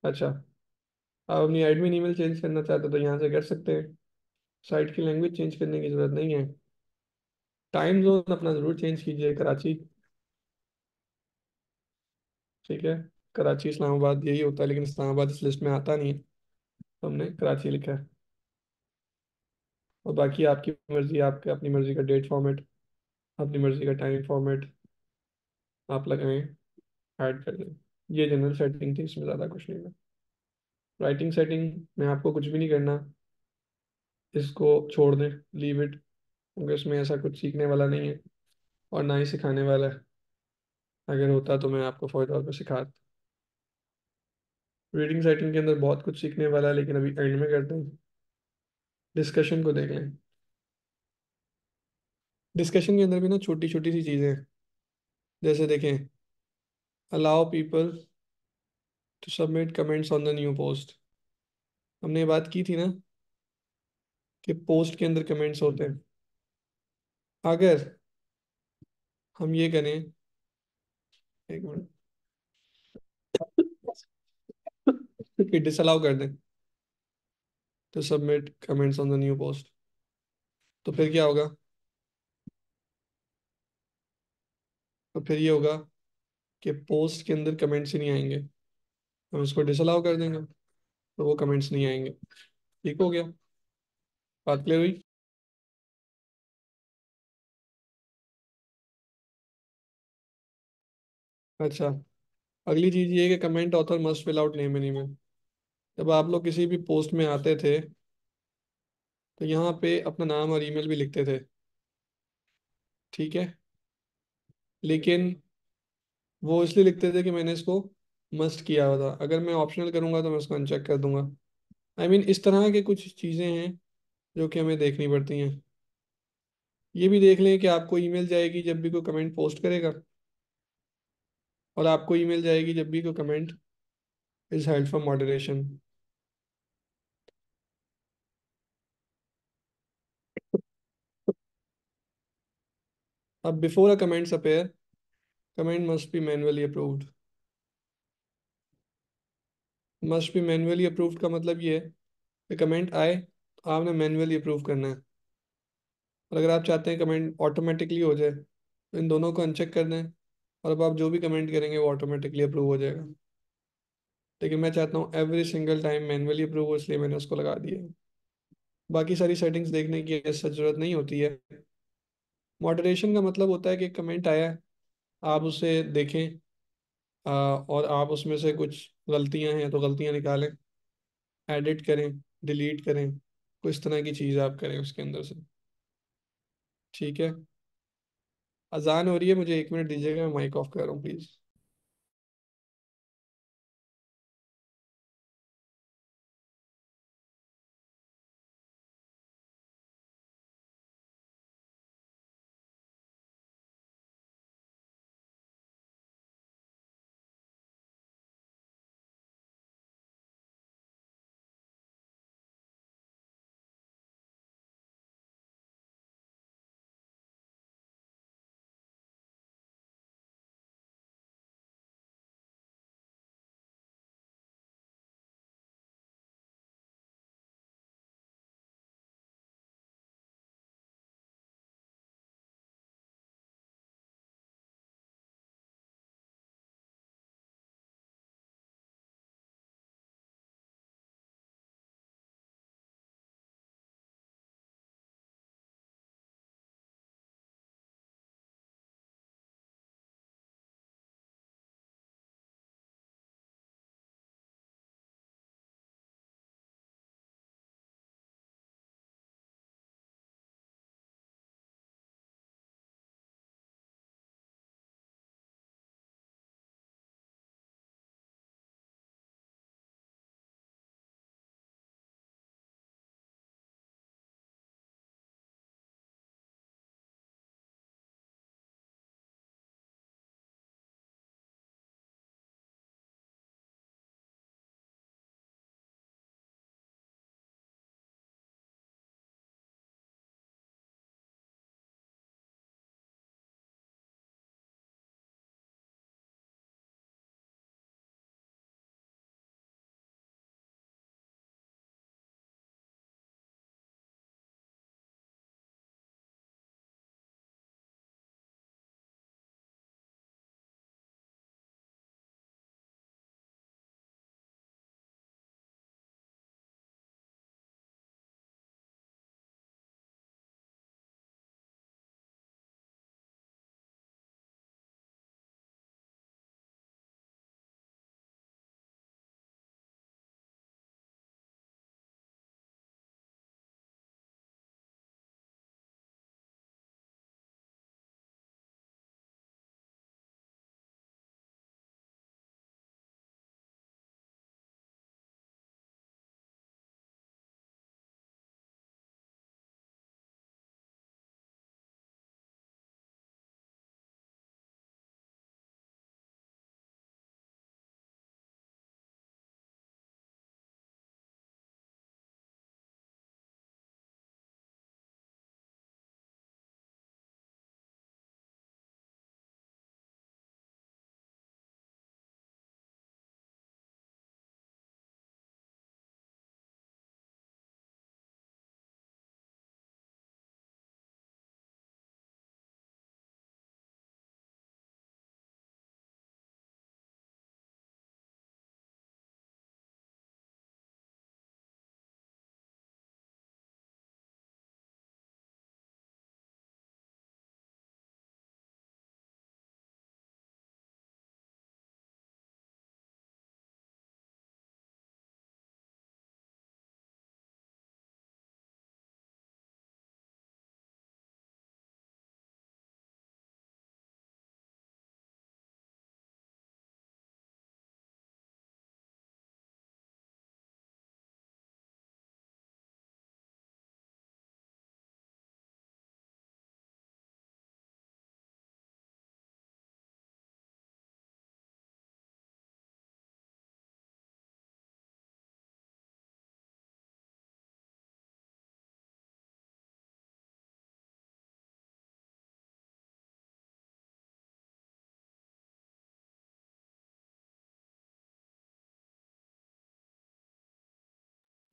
अच्छा, आप अपनी एडमिन ईमेल चेंज करना चाहते हो तो यहाँ से कर सकते हैं। साइट की लैंग्वेज चेंज करने की जरूरत नहीं है। टाइम जोन अपना जरूर चेंज कीजिए, कराची, ठीक है। कराची इस्लामाबाद यही होता है, लेकिन इस्लामाबाद इस लिस्ट में आता नहीं है, तो हमने कराची लिखा है। और बाकी आपकी मर्जी, आपके अपनी मर्जी का डेट फॉर्मेट, अपनी मर्जी का टाइम फॉर्मेट आप लगाएं, ऐड कर दें। ये जनरल सेटिंग थी, इसमें ज़्यादा कुछ नहीं है। राइटिंग सेटिंग में आपको कुछ भी नहीं करना, इसको छोड़ दें, लीव इट, क्योंकि इसमें ऐसा कुछ सीखने वाला नहीं है और ना ही सिखाने वाला है। अगर होता तो मैं आपको फौरी तौर पर सिखाता। रीडिंग सेटिंग के अंदर बहुत कुछ सीखने वाला है, लेकिन अभी एंड में करते हैं। डिस्कशन को देख लें। डिस्कशन के अंदर भी ना छोटी छोटी सी चीज़ें हैं, जैसे देखें, allow people to submit comments on the new post. हमने ये बात की थी ना कि पोस्ट के अंदर कमेंट्स होते हैं। अगर हम ये करें, एक मिनट, कि डिसअलाउ कर दें to submit comments on the new post, तो फिर क्या होगा? तो फिर ये होगा कि पोस्ट के अंदर कमेंट्स ही नहीं आएंगे। हम इसको डिसअलाउ कर देंगे तो वो कमेंट्स नहीं आएंगे। ठीक हो गया? बात क्लियर हुई? अच्छा, अगली चीज ये है कि comment author must fill out name and email. जब आप लोग किसी भी पोस्ट में आते थे, तो यहाँ पे अपना नाम और ईमेल भी लिखते थे, ठीक है। लेकिन वो इसलिए लिखते थे कि मैंने इसको मस्ट किया हुआ था। अगर मैं ऑप्शनल करूंगा तो मैं उसको अनचेक कर दूंगा। इस तरह के कुछ चीज़ें हैं जो कि हमें देखनी पड़ती हैं। ये भी देख लें कि आपको ईमेल जाएगी जब भी कोई कमेंट पोस्ट करेगा, और आपको ईमेल जाएगी जब भी कोई comment is held for moderation. अब before a comments appear, comment must be manually approved. Must be manually approved का मतलब ये है कि कमेंट आए तो आपने मैनुअली अप्रूव करना है। और अगर आप चाहते हैं कमेंट ऑटोमेटिकली हो जाए, तो इन दोनों को अनचेक कर दें, और अब आप जो भी कमेंट करेंगे वो ऑटोमेटिकली अप्रूव हो जाएगा। लेकिन मैं चाहता हूँ every single time manually approve हो, इसलिए मैंने उसको लगा दिया है। बाकी सारी सेटिंग्स देखने की ऐसा जरूरत नहीं होती है। मॉडरेशन का मतलब होता है कि कमेंट आया है, आप उसे देखें, और आप उसमें से कुछ गलतियां हैं तो गलतियां निकालें, एडिट करें, डिलीट करें, कुछ तरह की चीज़ आप करें उसके अंदर से। ठीक है, अजान हो रही है, मुझे 1 मिनट दीजिएगा, मैं माइक ऑफ कर रहा हूँ प्लीज़।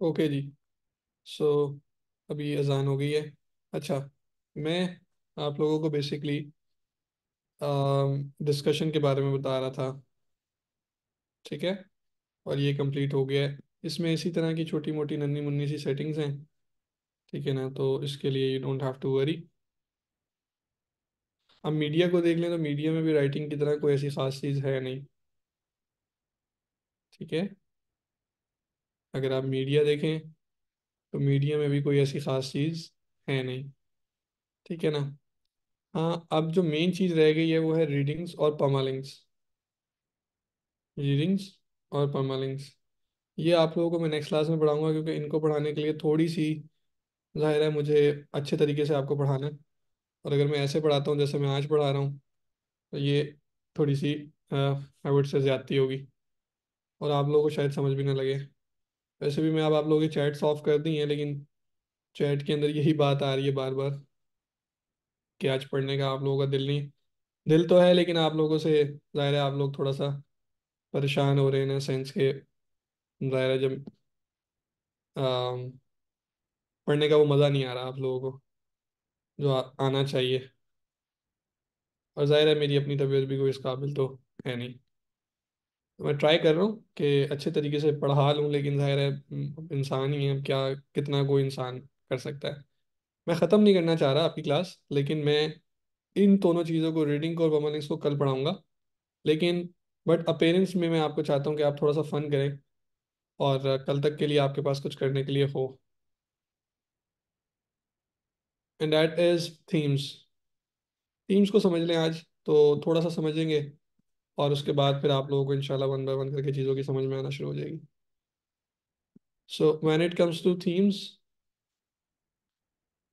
ओके जी। सो अभी अजान हो गई है। अच्छा, मैं आप लोगों को बेसिकली डिस्कशन के बारे में बता रहा था। ठीक है, और ये कंप्लीट हो गया है। इसमें इसी तरह की छोटी मोटी नन्ही मुन्नी सी सेटिंग्स हैं। ठीक है ना, तो इसके लिए you don't have to worry. अब मीडिया को देख लें तो मीडिया में भी राइटिंग की तरह कोई ऐसी खास चीज़ है नहीं। ठीक है, अगर आप मीडिया देखें तो मीडिया में भी कोई ऐसी खास चीज़ है नहीं। ठीक है ना। हाँ, अब जो मेन चीज़ रह गई है वो है रीडिंग्स और पर्मालिंक्स। रीडिंग्स और पर्मालिंक्स, ये आप लोगों को मैं नेक्स्ट क्लास में पढ़ाऊंगा, क्योंकि इनको पढ़ाने के लिए थोड़ी सी, जाहिर है मुझे अच्छे तरीके से आपको पढ़ाना है। और अगर मैं ऐसे पढ़ाता हूँ जैसे मैं आज पढ़ा रहा हूँ, तो ये थोड़ी सी आई वुड से ज़्यादती होगी, और आप लोगों को शायद समझ भी ना लगे। वैसे भी मैं अब आप लोगों की चैट्स ऑफ कर दी है, लेकिन चैट के अंदर यही बात आ रही है बार बार कि आज पढ़ने का आप लोगों का दिल नहीं। दिल तो है, लेकिन आप लोगों से, जाहिर है आप लोग थोड़ा सा परेशान हो रहे हैं ना सेंस के, जाहिर है जब अम, पढ़ने का वो मज़ा नहीं आ रहा आप लोगों को जो आना चाहिए। और जाहिर है मेरी अपनी तबीयत भी कोई इस काबिल तो है नहीं। तो मैं ट्राई कर रहा हूँ कि अच्छे तरीके से पढ़ा लूँ, लेकिन जाहिर है इंसान ही है, अब क्या कितना कोई इंसान कर सकता है। मैं ख़त्म नहीं करना चाह रहा आपकी क्लास, लेकिन मैं इन दोनों चीज़ों को, रीडिंग को और परफॉर्मेंस को, कल पढ़ाऊंगा। लेकिन बट अपेरेंट्स में मैं आपको चाहता हूँ कि आप थोड़ा सा फन करें, और कल तक के लिए आपके पास कुछ करने के लिए हो। And that is themes. Themes को समझ लें आज, तो थोड़ा सा समझेंगे, और उसके बाद फिर आप लोगों को इंशाल्लाह वन बाय वन करके चीज़ों की समझ में आना शुरू हो जाएगी। So when it comes to themes,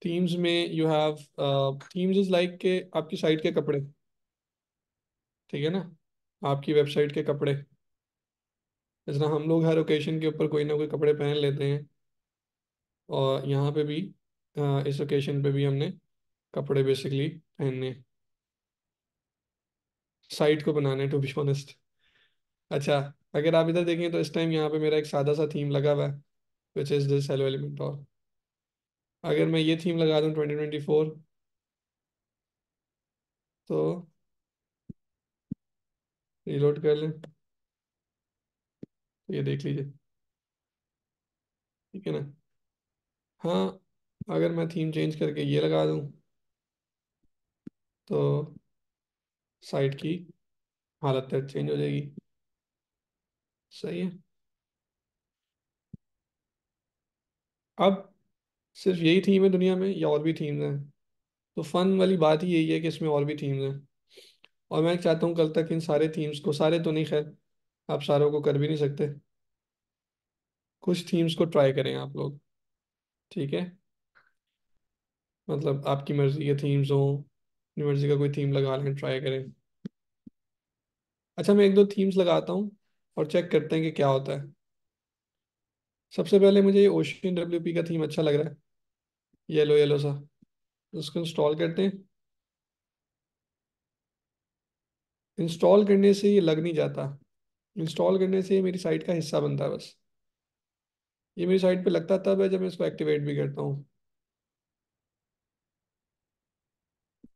themes में you have, themes is like के आपकी साइट के कपड़े। ठीक है ना, आपकी वेबसाइट के कपड़े। जिस तरह हम लोग हर ओकेशन के ऊपर कोई ना कोई कपड़े पहन लेते हैं, और यहाँ पे भी इस ओकेशन पे भी हमने कपड़े बेसिकली पहनने, साइट को बनाने, टू बी ऑनेस्ट। अच्छा, अगर आप इधर देखें तो इस टाइम यहाँ पे मेरा एक सादा सा थीम लगा हुआ है, which is this hello element. और अगर मैं ये थीम लगा दूँ 2024, तो रीलोड कर लें तो ये देख लीजिए। ठीक है ना। हाँ, अगर मैं थीम चेंज करके ये लगा दूँ, तो साइट की हालत तक चेंज हो जाएगी। सही है। अब सिर्फ यही थीम है दुनिया में या और भी थीम्स हैं? तो फन वाली बात ही यही है कि इसमें और भी थीम्स हैं। और मैं चाहता हूँ कल तक इन सारे थीम्स को, सारे तो नहीं खैर, आप सारों को कर भी नहीं सकते, कुछ थीम्स को ट्राई करें आप लोग। ठीक है, मतलब आपकी मर्जी के थीम्स हों, अपनी मर्जी का कोई थीम लगा लें, ट्राई करें। अच्छा, मैं एक दो थीम्स लगाता हूँ और चेक करते हैं कि क्या होता है। सबसे पहले मुझे ये ओशियन डब्ल्यूपी का थीम अच्छा लग रहा है, येलो येलो सा। उसको इंस्टॉल करते हैं। इंस्टॉल करने से ये लग नहीं जाता, इंस्टॉल करने से ये मेरी साइट का हिस्सा बनता है बस। ये मेरी साइट पे लगता तब है जब मैं इसको एक्टिवेट भी करता हूँ।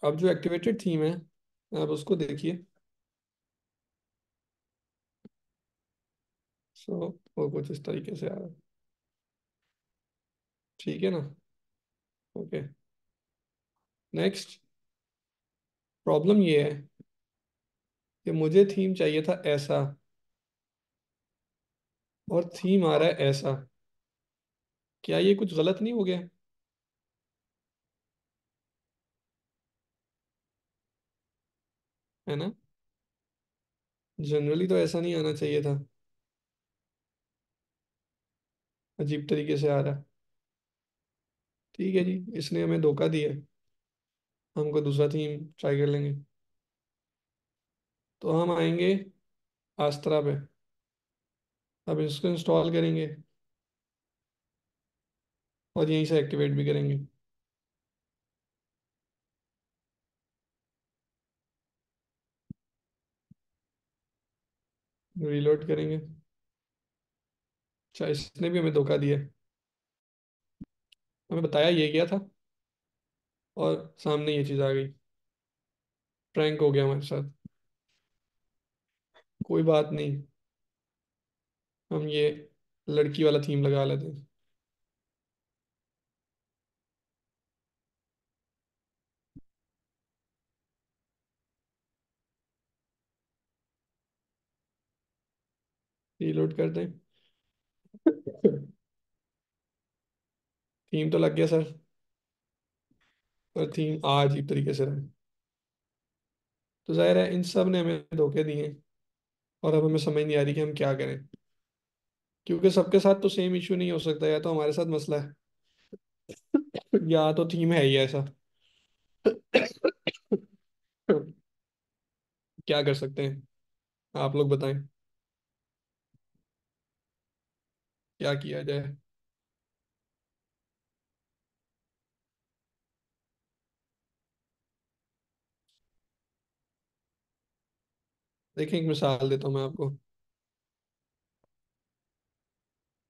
अब जो एक्टिवेटेड थीम है, आप उसको देखिए। सो वो कुछ इस तरीके से आ रहा है। ठीक है ना। Okay, next. प्रॉब्लम ये है कि मुझे थीम चाहिए था ऐसा, और थीम आ रहा है ऐसा। क्या ये कुछ गलत नहीं हो गया? है ना, जनरली तो ऐसा नहीं आना चाहिए था, अजीब तरीके से आ रहा है। ठीक है जी, इसने हमें धोखा दिया है, हमको दूसरा थीम ट्राई कर लेंगे। तो हम आएंगे आस्त्रा पे, अब इसको इंस्टॉल करेंगे और यहीं से एक्टिवेट भी करेंगे। रीलोड करेंगे। अच्छा, इसने भी हमें धोखा दिया है। हमें बताया ये किया था, और सामने ये चीज़ आ गई। प्रैंक हो गया हमारे साथ। कोई बात नहीं, हम ये लड़की वाला थीम लगा लेते हैं। रीलोड करते हैं। थीम तो लग गया सर, पर थीम अजीब तरीके से रहा। तो जाहिर है इन सब ने हमें धोखे दिए, और अब हमें समझ नहीं आ रही कि हम क्या करें। क्योंकि सबके साथ तो सेम इशू नहीं हो सकता, या तो हमारे साथ मसला है, या तो थीम है ही ऐसा। क्या कर सकते हैं, आप लोग बताएं, क्या किया जाए। देखिए, एक मिसाल देता हूँ मैं आपको।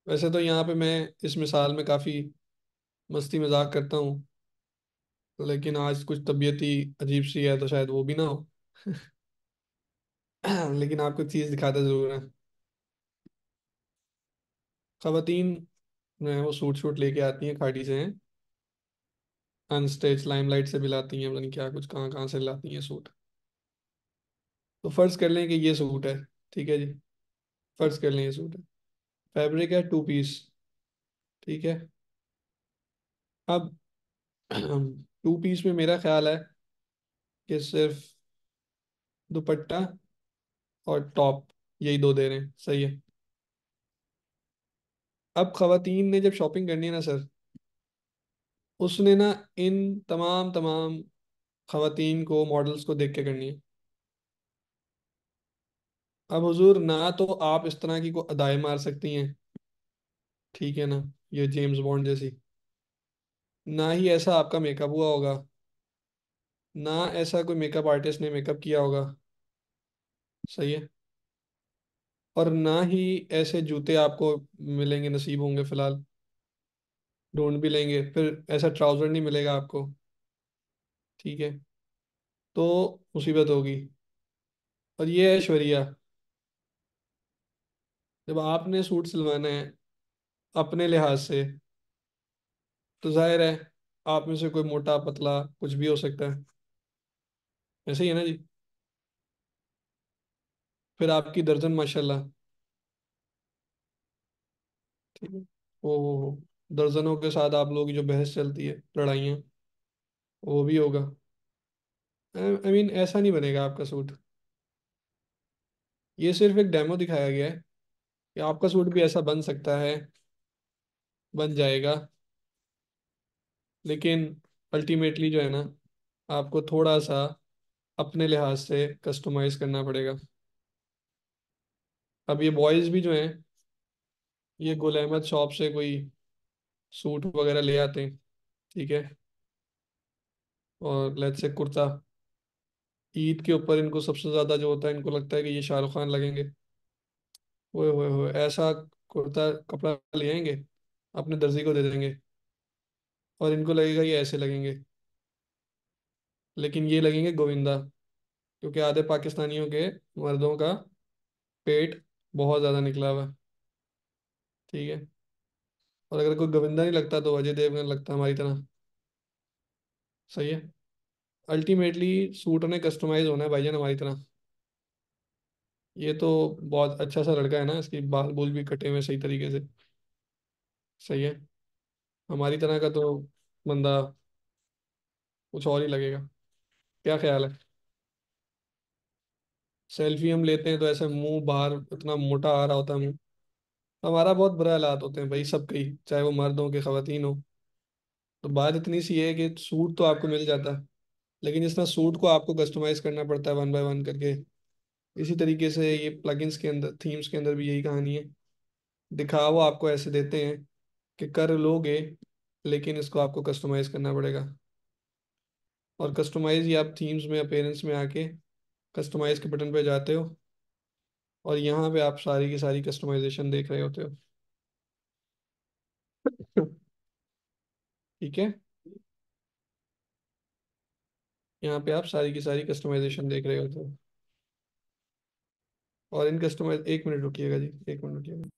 वैसे तो यहाँ पे मैं इस मिसाल में काफ़ी मस्ती मजाक करता हूँ, लेकिन आज कुछ तबीयत ही अजीब सी है, तो शायद वो भी ना हो। लेकिन आपको चीज़ दिखाता ज़रूर है। खवातीन जो है वो सूट शूट लेके आती हैं, खाड़ी से हैं, अनस्टेज लाइमलाइट से भी लाती हैं, पता नहीं क्या कुछ कहाँ कहाँ से लाती हैं सूट। तो फर्ज कर लें कि ये सूट है, ठीक है जी, फर्ज कर लें ये सूट है, फैब्रिक है टू पीस, ठीक है। अब टू पीस में मेरा ख्याल है कि सिर्फ दुपट्टा और टॉप, यही दो दे रहे हैं, सही है। अब खवातीन ने जब शॉपिंग करनी है ना सर, उसने ना इन तमाम तमाम खवातीन को, मॉडल्स को देख के करनी है। अब हुजूर, ना तो आप इस तरह की को अदाएं मार सकती हैं, ठीक है ना, ये जेम्स बॉन्ड जैसी, ना ही ऐसा आपका मेकअप हुआ होगा, ना ऐसा कोई मेकअप आर्टिस्ट ने मेकअप किया होगा, सही है। और ना ही ऐसे जूते आपको मिलेंगे, नसीब होंगे फिलहाल, ढूंढ भी लेंगे, फिर ऐसा ट्राउजर नहीं मिलेगा आपको, ठीक है। तो मुसीबत होगी। और ये है ऐश्वर्या, जब आपने सूट सिलवाना है अपने लिहाज से, तो जाहिर है आप में से कोई मोटा पतला कुछ भी हो सकता है, ऐसे ही है ना जी। फिर आपकी दर्जन माशाल्लाह, ठीक है। ओ, दर्जनों के साथ आप लोग की जो बहस चलती है, लड़ाइयाँ, वो भी होगा। आई मीन ऐसा नहीं बनेगा आपका सूट। ये सिर्फ एक डेमो दिखाया गया है कि आपका सूट भी ऐसा बन सकता है, बन जाएगा। लेकिन अल्टीमेटली जो है ना, आपको थोड़ा सा अपने लिहाज से कस्टमाइज करना पड़ेगा। अब ये बॉयज़ भी जो हैं, ये गुल अहमद शॉप से कोई सूट वगैरह ले आते हैं, ठीक है, और लेट्स से कुर्ता, ईद के ऊपर इनको सबसे ज़्यादा जो होता है, इनको लगता है कि ये शाहरुख खान लगेंगे। ओए ऐसा कुर्ता कपड़ा ले आएंगे, अपने दर्जी को दे देंगे, और इनको लगेगा ये ऐसे लगेंगे, लेकिन ये लगेंगे गोविंदा। क्योंकि आधे पाकिस्तानियों के मर्दों का पेट बहुत ज़्यादा निकला हुआ है, ठीक है। और अगर कोई गोविंदा नहीं लगता तो अजय देवगन लगता हमारी तरह, सही है। अल्टीमेटली सूट ने कस्टमाइज होना है भाईजान हमारी तरह। ये तो बहुत अच्छा सा लड़का है ना, इसकी बाल बूल भी कटे हुए सही तरीके से, सही है। हमारी तरह का तो बंदा कुछ और ही लगेगा। क्या ख्याल है? सेल्फी हम लेते हैं तो ऐसे मुंह बाहर इतना मोटा आ रहा होता है मुंह। हमारा बहुत बुरा हालात होते हैं भाई, सबके ही, चाहे वो मर्द हो के खवातीन हो। तो बात इतनी सी है कि सूट तो आपको मिल जाता है, लेकिन इस तरह सूट को आपको कस्टमाइज करना पड़ता है वन बाय वन करके। इसी तरीके से ये प्लगइन्स के अंदर, थीम्स के अंदर भी यही कहानी है। दिखावा आपको ऐसे देते हैं कि कर लोगे, लेकिन इसको आपको कस्टमाइज करना पड़ेगा। और कस्टमाइज ये आप थीम्स में, अपेरेंस में आके कस्टमाइज के बटन पे जाते हो, और यहाँ पे आप सारी की सारी कस्टमाइजेशन देख रहे होते हो। ठीक है। यहाँ पे आप सारी की सारी कस्टमाइजेशन देख रहे हो तो। और इन कस्टमाइज, एक मिनट रुकिएगा जी, एक मिनट रुकिएगा।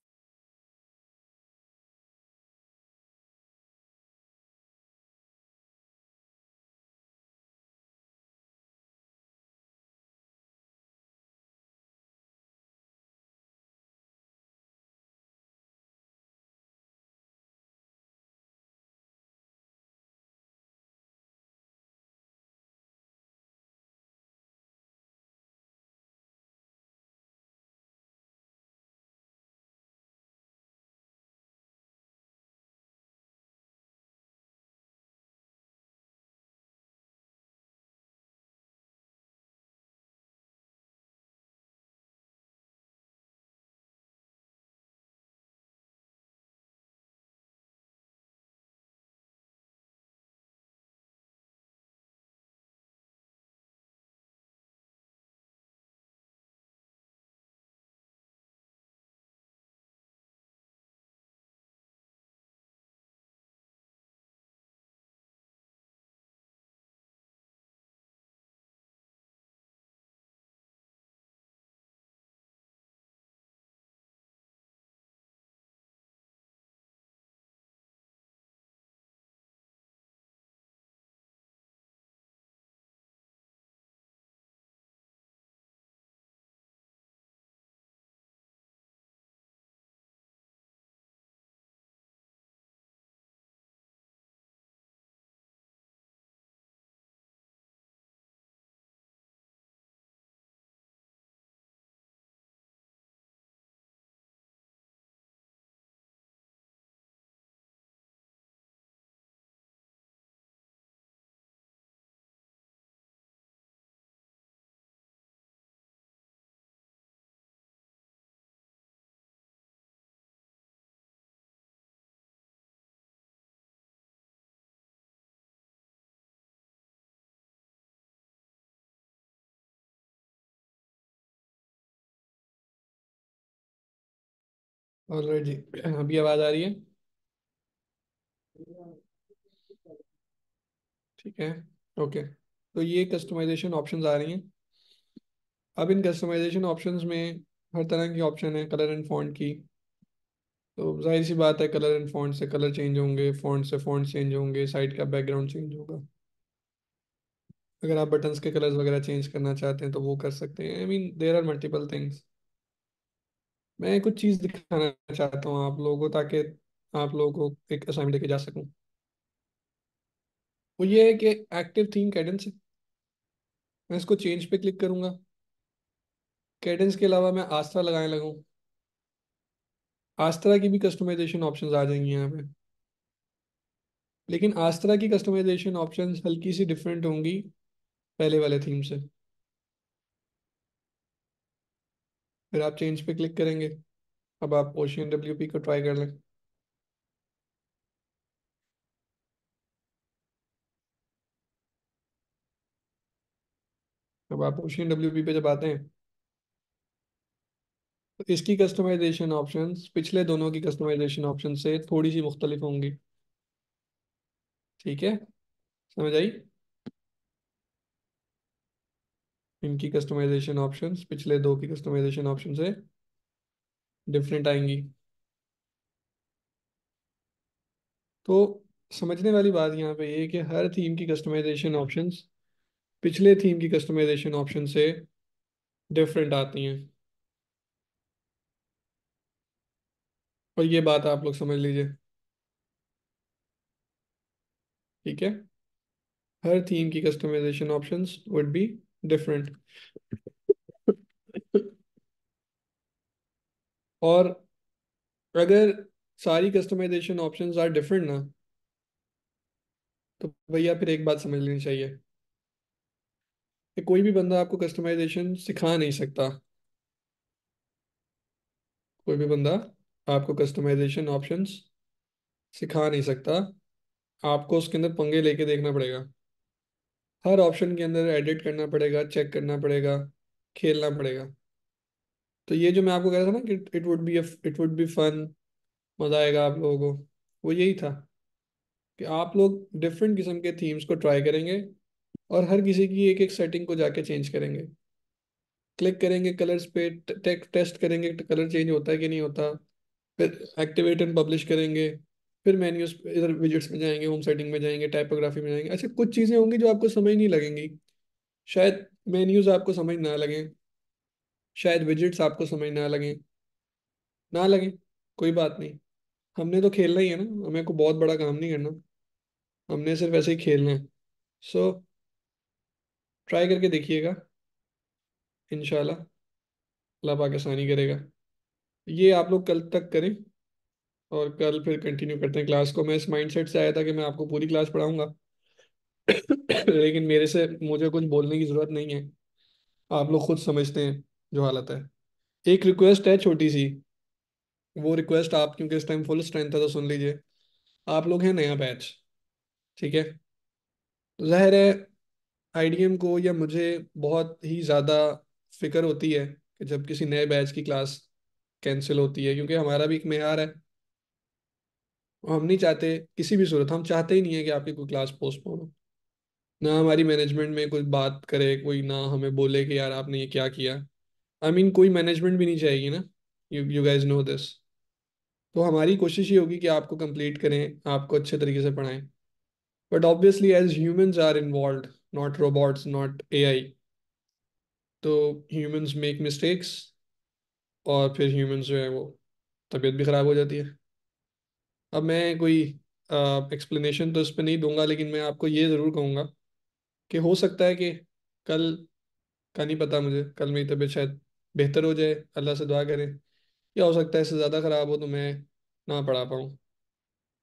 ऑलराइट जी। अभी आवाज़ आ रही है? ठीक है। ओके। तो ये कस्टमाइजेशन ऑप्शंस आ रही हैं। अब इन कस्टमाइजेशन ऑप्शंस में हर तरह की ऑप्शन है कलर एंड फॉन्ट की। तो जाहिर सी बात है, कलर एंड फॉन्ट से कलर चेंज होंगे, फॉन्ट से फॉन्ट चेंज होंगे, साइड का बैकग्राउंड चेंज होगा। अगर आप बटन्स के कलर्स वगैरह चेंज करना चाहते हैं तो वो कर सकते हैं। I mean there are multiple things. मैं कुछ चीज़ दिखाना चाहता हूँ आप लोगों को, ताकि आप लोगों को एक असाइनमेंट लेके जा सकूँ। वो ये है कि एक्टिव थीम कैडेंस है। मैं इसको चेंज पे क्लिक करूंगा। कैडेंस के अलावा मैं आस्था लगाने लगूँ। आस्त्रा की भी कस्टमाइजेशन ऑप्शंस आ जाएंगी यहाँ पे। लेकिन आस्त्रा की कस्टमाइजेशन ऑप्शंस हल्की सी डिफरेंट होंगी पहले वाले थीम से। फिर आप चेंज पे क्लिक करेंगे। अब आप ओशियन डब्ल्यूपी को ट्राई कर लें। अब आप ओशियन डब्ल्यूपी पे जब आते हैं तो इसकी कस्टमाइजेशन ऑप्शंस पिछले दोनों की कस्टमाइजेशन ऑप्शन से थोड़ी सी मुख्तलिफ होंगी। ठीक है, समझ आई? इनकी कस्टमाइजेशन ऑप्शंस पिछले दो की कस्टमाइजेशन ऑप्शन से डिफरेंट आएंगी। तो समझने वाली बात यहाँ पे ये है कि हर थीम की कस्टमाइजेशन ऑप्शंस पिछले थीम की कस्टमाइजेशन ऑप्शन से डिफरेंट आती हैं। और ये बात आप लोग समझ लीजिए। ठीक है, हर थीम की customisation options would be different. और अगर सारी कस्टमाइजेशन ऑप्शंस आर डिफरेंट ना, तो भैया फिर एक बात समझ लेनी चाहिए कि कोई भी बंदा आपको कस्टमाइजेशन सिखा नहीं सकता। कोई भी बंदा आपको कस्टमाइजेशन ऑप्शंस सिखा नहीं सकता। आपको उसके अंदर पंगे लेके देखना पड़ेगा। हर ऑप्शन के अंदर एडिट करना पड़ेगा, चेक करना पड़ेगा, खेलना पड़ेगा। तो ये जो मैं आपको कह रहा था ना कि इट वुड बी फन, मजा आएगा आप लोगों को, वो यही था कि आप लोग डिफरेंट किस्म के थीम्स को ट्राई करेंगे और हर किसी की एक एक सेटिंग को जाके चेंज करेंगे। क्लिक करेंगे कलर्स पे, टेस्ट करेंगे कलर चेंज होता है कि नहीं होता। फिर एक्टिवेट एंड पब्लिश करेंगे। फिर मेन्यूज इधर विजिट्स में जाएंगे, होम सेटिंग में जाएंगे, टाइपोग्राफी में जाएंगे। अच्छा, कुछ चीज़ें होंगी जो आपको समझ नहीं लगेंगी। शायद मेन्यूज आपको समझ ना लगे, शायद विजिट्स आपको समझ ना लगे। कोई बात नहीं, हमने तो खेलना ही है ना, हमें को बहुत बड़ा काम नहीं करना। हमने सिर्फ ऐसे ही खेलना है। सो ट्राई करके देखिएगा, इंशाल्लाह अल्लाह पाक आसानी करेगा। ये आप लोग कल तक करें, और कल फिर कंटिन्यू करते हैं क्लास को। मैं इस माइंडसेट से आया था कि मैं आपको पूरी क्लास पढ़ाऊंगा लेकिन मेरे से मुझे कुछ बोलने की जरूरत नहीं है, आप लोग खुद समझते हैं जो हालत है। एक रिक्वेस्ट है छोटी सी, वो रिक्वेस्ट आप, क्योंकि इस टाइम फुल स्ट्रेंथ था तो सुन लीजिए। आप लोग हैं नया बैच, ठीक है? जाहिर है आईडीएम को या मुझे बहुत ही ज़्यादा फिक्र होती है कि जब किसी नए बैच की क्लास कैंसिल होती है, क्योंकि हमारा भी एक मेयार है। और हम नहीं चाहते किसी भी सूरत, हम चाहते ही नहीं है कि आपकी कोई क्लास पोस्टपोन हो। ना हमारी मैनेजमेंट में कोई बात करे कोई, ना हमें बोले कि यार आपने ये क्या किया। आई मीन कोई मैनेजमेंट भी नहीं चाहेगी ना। You guys know this. तो हमारी कोशिश ये होगी कि आपको कंप्लीट करें, आपको अच्छे तरीके से पढ़ाएं। But obviously as humans are involve, not robots, not AI. तो ह्यूमंस मेक मिस्टेक्स, और फिर ह्यूमंस जो है वो तबीयत भी खराब हो जाती है। अब मैं कोई एक्सप्लेनेशन तो इस पर नहीं दूंगा, लेकिन मैं आपको ये ज़रूर कहूँगा कि हो सकता है कि कल का नहीं पता मुझे, कल मेरी तबीयत शायद बेहतर हो जाए, अल्लाह से दुआ करें। या हो सकता है इससे ज़्यादा ख़राब हो तो मैं ना पढ़ा पाऊँ।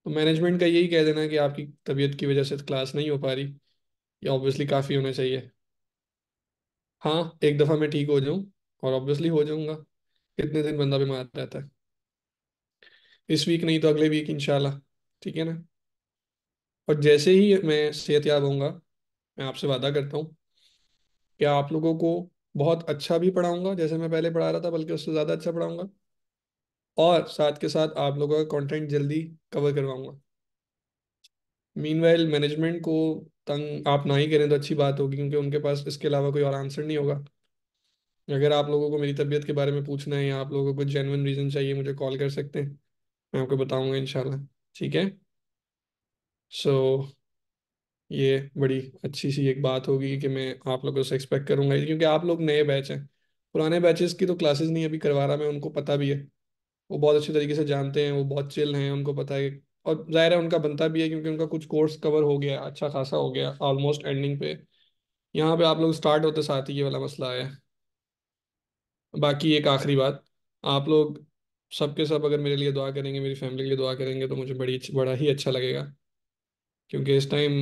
तो मैनेजमेंट का यही कह देना कि आपकी तबीयत की वजह से क्लास नहीं हो पा रही, या ऑब्वियसली काफ़ी होना चाहिए। हाँ, एक दफ़ा मैं ठीक हो जाऊँ, और ऑब्वियसली हो जाऊँगा। कितने दिन बंदा बीमार रहता है? इस वीक नहीं तो अगले वीक इंशाल्लाह। ठीक है ना? और जैसे ही मैं सेहतयाब होऊंगा, मैं आपसे वादा करता हूँ कि आप लोगों को बहुत अच्छा भी पढ़ाऊंगा, जैसे मैं पहले पढ़ा रहा था, बल्कि उससे ज़्यादा अच्छा पढ़ाऊंगा। और साथ के साथ आप लोगों का कंटेंट जल्दी कवर करवाऊंगा। मीनवाइल मैनेजमेंट को तंग आप ना ही करें तो अच्छी बात होगी, क्योंकि उनके पास इसके अलावा कोई और आंसर नहीं होगा। अगर आप लोगों को मेरी तबीयत के बारे में पूछना है, या आप लोगों को जेन्युइन रीज़न चाहिए, मुझे कॉल कर सकते हैं। मैं आपको बताऊंगा इंशाल्लाह। ठीक है? सो ये बड़ी अच्छी सी एक बात होगी कि मैं आप लोगों से एक्सपेक्ट करूंगा, क्योंकि आप लोग नए बैच हैं। पुराने बैचेस की तो क्लासेस नहीं अभी करवा रहा मैं, उनको पता भी है। वो बहुत अच्छे तरीके से जानते हैं, वो बहुत चिल हैं, उनको पता है। और जाहिर है उनका बनता भी है, क्योंकि उनका कुछ कोर्स कवर हो गया, अच्छा खासा हो गया, ऑलमोस्ट एंडिंग पे। यहाँ पे आप लोग स्टार्ट होते साथ ही ये वाला मसला आया है। बाकी एक आखिरी बात, आप लोग सबके सब अगर मेरे लिए दुआ करेंगे, मेरी फैमिली के लिए दुआ करेंगे, तो मुझे बड़ा ही अच्छा लगेगा। क्योंकि इस टाइम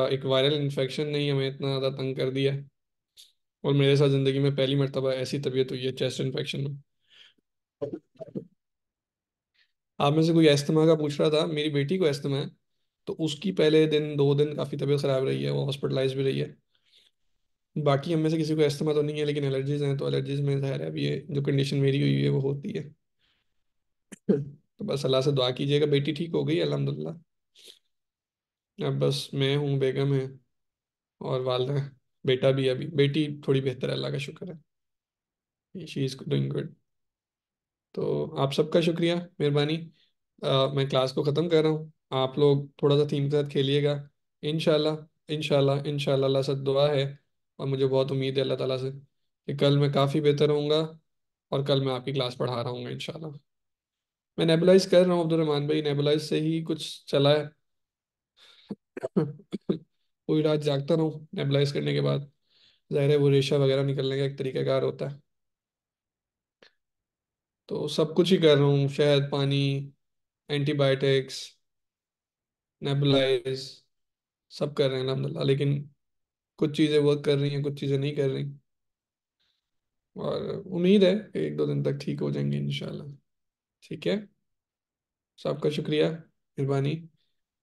एक वायरल इन्फेक्शन नहीं हमें इतना ज़्यादा तंग कर दिया है। और मेरे साथ ज़िंदगी में पहली मर्तबा ऐसी तबीयत हुई है चेस्ट इन्फेक्शन में। आप में से कोई एस्थमा का पूछ रहा था, मेरी बेटी को एस्थमा है। तो उसकी पहले दिन 2 दिन काफ़ी तबीयत ख़राब रही है, वो हॉस्पिटलाइज भी रही है। बाकी हम में से किसी को एस्थमा तो नहीं है, लेकिन एलर्जीज हैं, तो एलर्जीज में ज़ाहिर है अभी ये जो कंडीशन मेरी हुई है वो होती है। तो बस अल्लाह से दुआ कीजिएगा, बेटी ठीक हो गई अल्हम्दुलिल्लाह। अब बस मैं हूँ, बेगम है, और वालदा है। बेटा भी है, अभी बेटी थोड़ी बेहतर है, अल्लाह का शुक्र है, शी इज़ डूइंग गुड। तो आप सबका शुक्रिया, मेहरबानी। मैं क्लास को ख़त्म कर रहा हूँ। आप लोग थोड़ा सा थीम के साथ खेलिएगा। इंशाल्लाह इंशाल्लाह इंशाल्लाह, अल्लाह से दुआ है, और मुझे बहुत उम्मीद है अल्लाह ताला से कि कल मैं काफ़ी बेहतर होऊंगा, और कल मैं आपकी क्लास पढ़ा रहा हूँ इंशाल्लाह। मैं नेबुलाइज कर रहा हूँ अब्दुलरहमान भाई, नेबुलाइज से ही कुछ चला है। पूरी रात जागता रहा हूँ नेबुलाइज करने के बाद। ज़ाहिर है वो रेशा वगैरह निकलने का एक तरीकाकार होता है। तो सब कुछ ही कर रहा हूँ, शहद पानी, एंटीबायोटिक्स, नेबुलाइज, सब कर रहे हैं अल्हम्दुलिल्लाह। लेकिन कुछ चीज़ें वर्क कर रही हैं, कुछ चीज़ें नहीं कर रही। और उम्मीद है कि 1-2 दिन तक ठीक हो जाएंगे इंशाल्लाह। ठीक है? सबका शुक्रिया, मेहरबानी।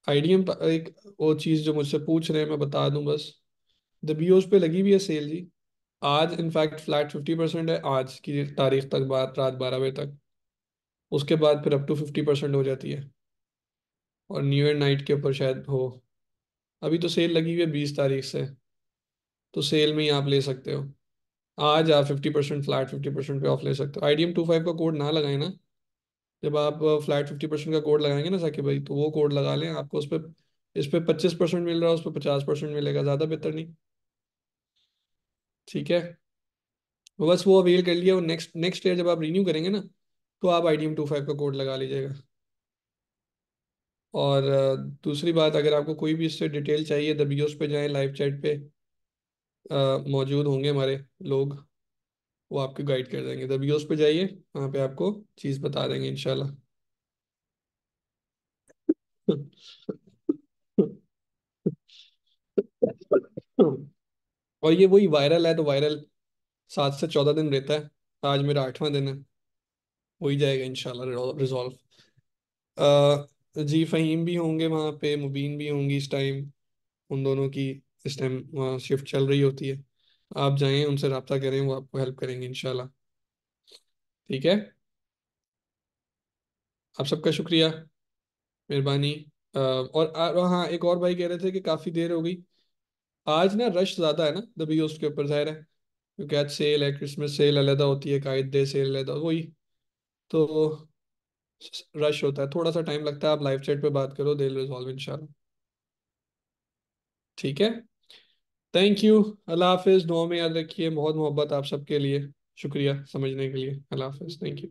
आईडीएम एक वो चीज़ जो मुझसे पूछ रहे हैं मैं बता दूं बस। द बीओस पे लगी हुई है सेल जी। आज इनफैक्ट फ्लैट 50% है, आज की तारीख तक, बात रात 12 बजे तक। उसके बाद फिर अप टू 50% हो जाती है। और न्यू ईयर नाइट के ऊपर शायद हो। अभी तो सेल लगी हुई है 20 तारीख से, तो सेल में ही आप ले सकते हो। आज आप 50% फ्लैट 50% पे ऑफ ले सकते हो। IDM25 का कोड ना लगाए ना। जब आप फ्लैट 50% का कोड लगाएंगे ना साकिब भाई, तो वो कोड लगा लें, आपको उस पर, इस पे 25% मिल रहा है, उस पर 50% मिलेगा, ज़्यादा बेहतर नहीं? ठीक है। तो बस वो अवेल कर लिया, और नेक्स्ट नेक्स्ट ईयर जब आप रिन्यू करेंगे ना, तो आप IDM25 का कोड लगा लीजिएगा। और दूसरी बात, अगर आपको कोई भी इससे डिटेल चाहिए, दबियोस पे जाएं, लाइव चैट पे मौजूद होंगे हमारे लोग, वो आपको गाइड कर देंगे। दबियोस पे जाइए, वहाँ पे आपको चीज़ बता देंगे इंशाल्लाह। और ये वही वायरल है, तो वायरल 7 से 14 दिन रहता है। आज मेरा 8वां दिन है। हो ही जाएगा इंशाल्लाह रिजॉल्व। जी फ़हीम भी होंगे वहाँ पे, मुबीन भी होंगी इस टाइम। उन दोनों की इस टाइम वहाँ शिफ्ट चल रही होती है। आप जाएं, उनसे रब्ता करें, वो आपको हेल्प करेंगे इंशाल्लाह। ठीक है। आप सबका शुक्रिया, मेहरबानी। और हाँ, एक और भाई कह रहे थे कि काफ़ी देर हो गई। आज ना रश ज़्यादा है ना दबी उसके ऊपर, जाहिर है, क्योंकि आज सेल है, क्रिसमस सेल अलहदा होती है, कायद डे सेल अलहदा, वही तो रश होता है, थोड़ा सा टाइम लगता है। आप लाइव चैट पे बात करो, दिल रिजॉल्व इंशाल्लाह। ठीक है। Thank you. अल्लाह हाफिज़, दुआ में याद रखिए, बहुत मोहब्बत आप सबके लिए। शुक्रिया समझने के लिए। अल्लाह हाफिज़, थैंक यू।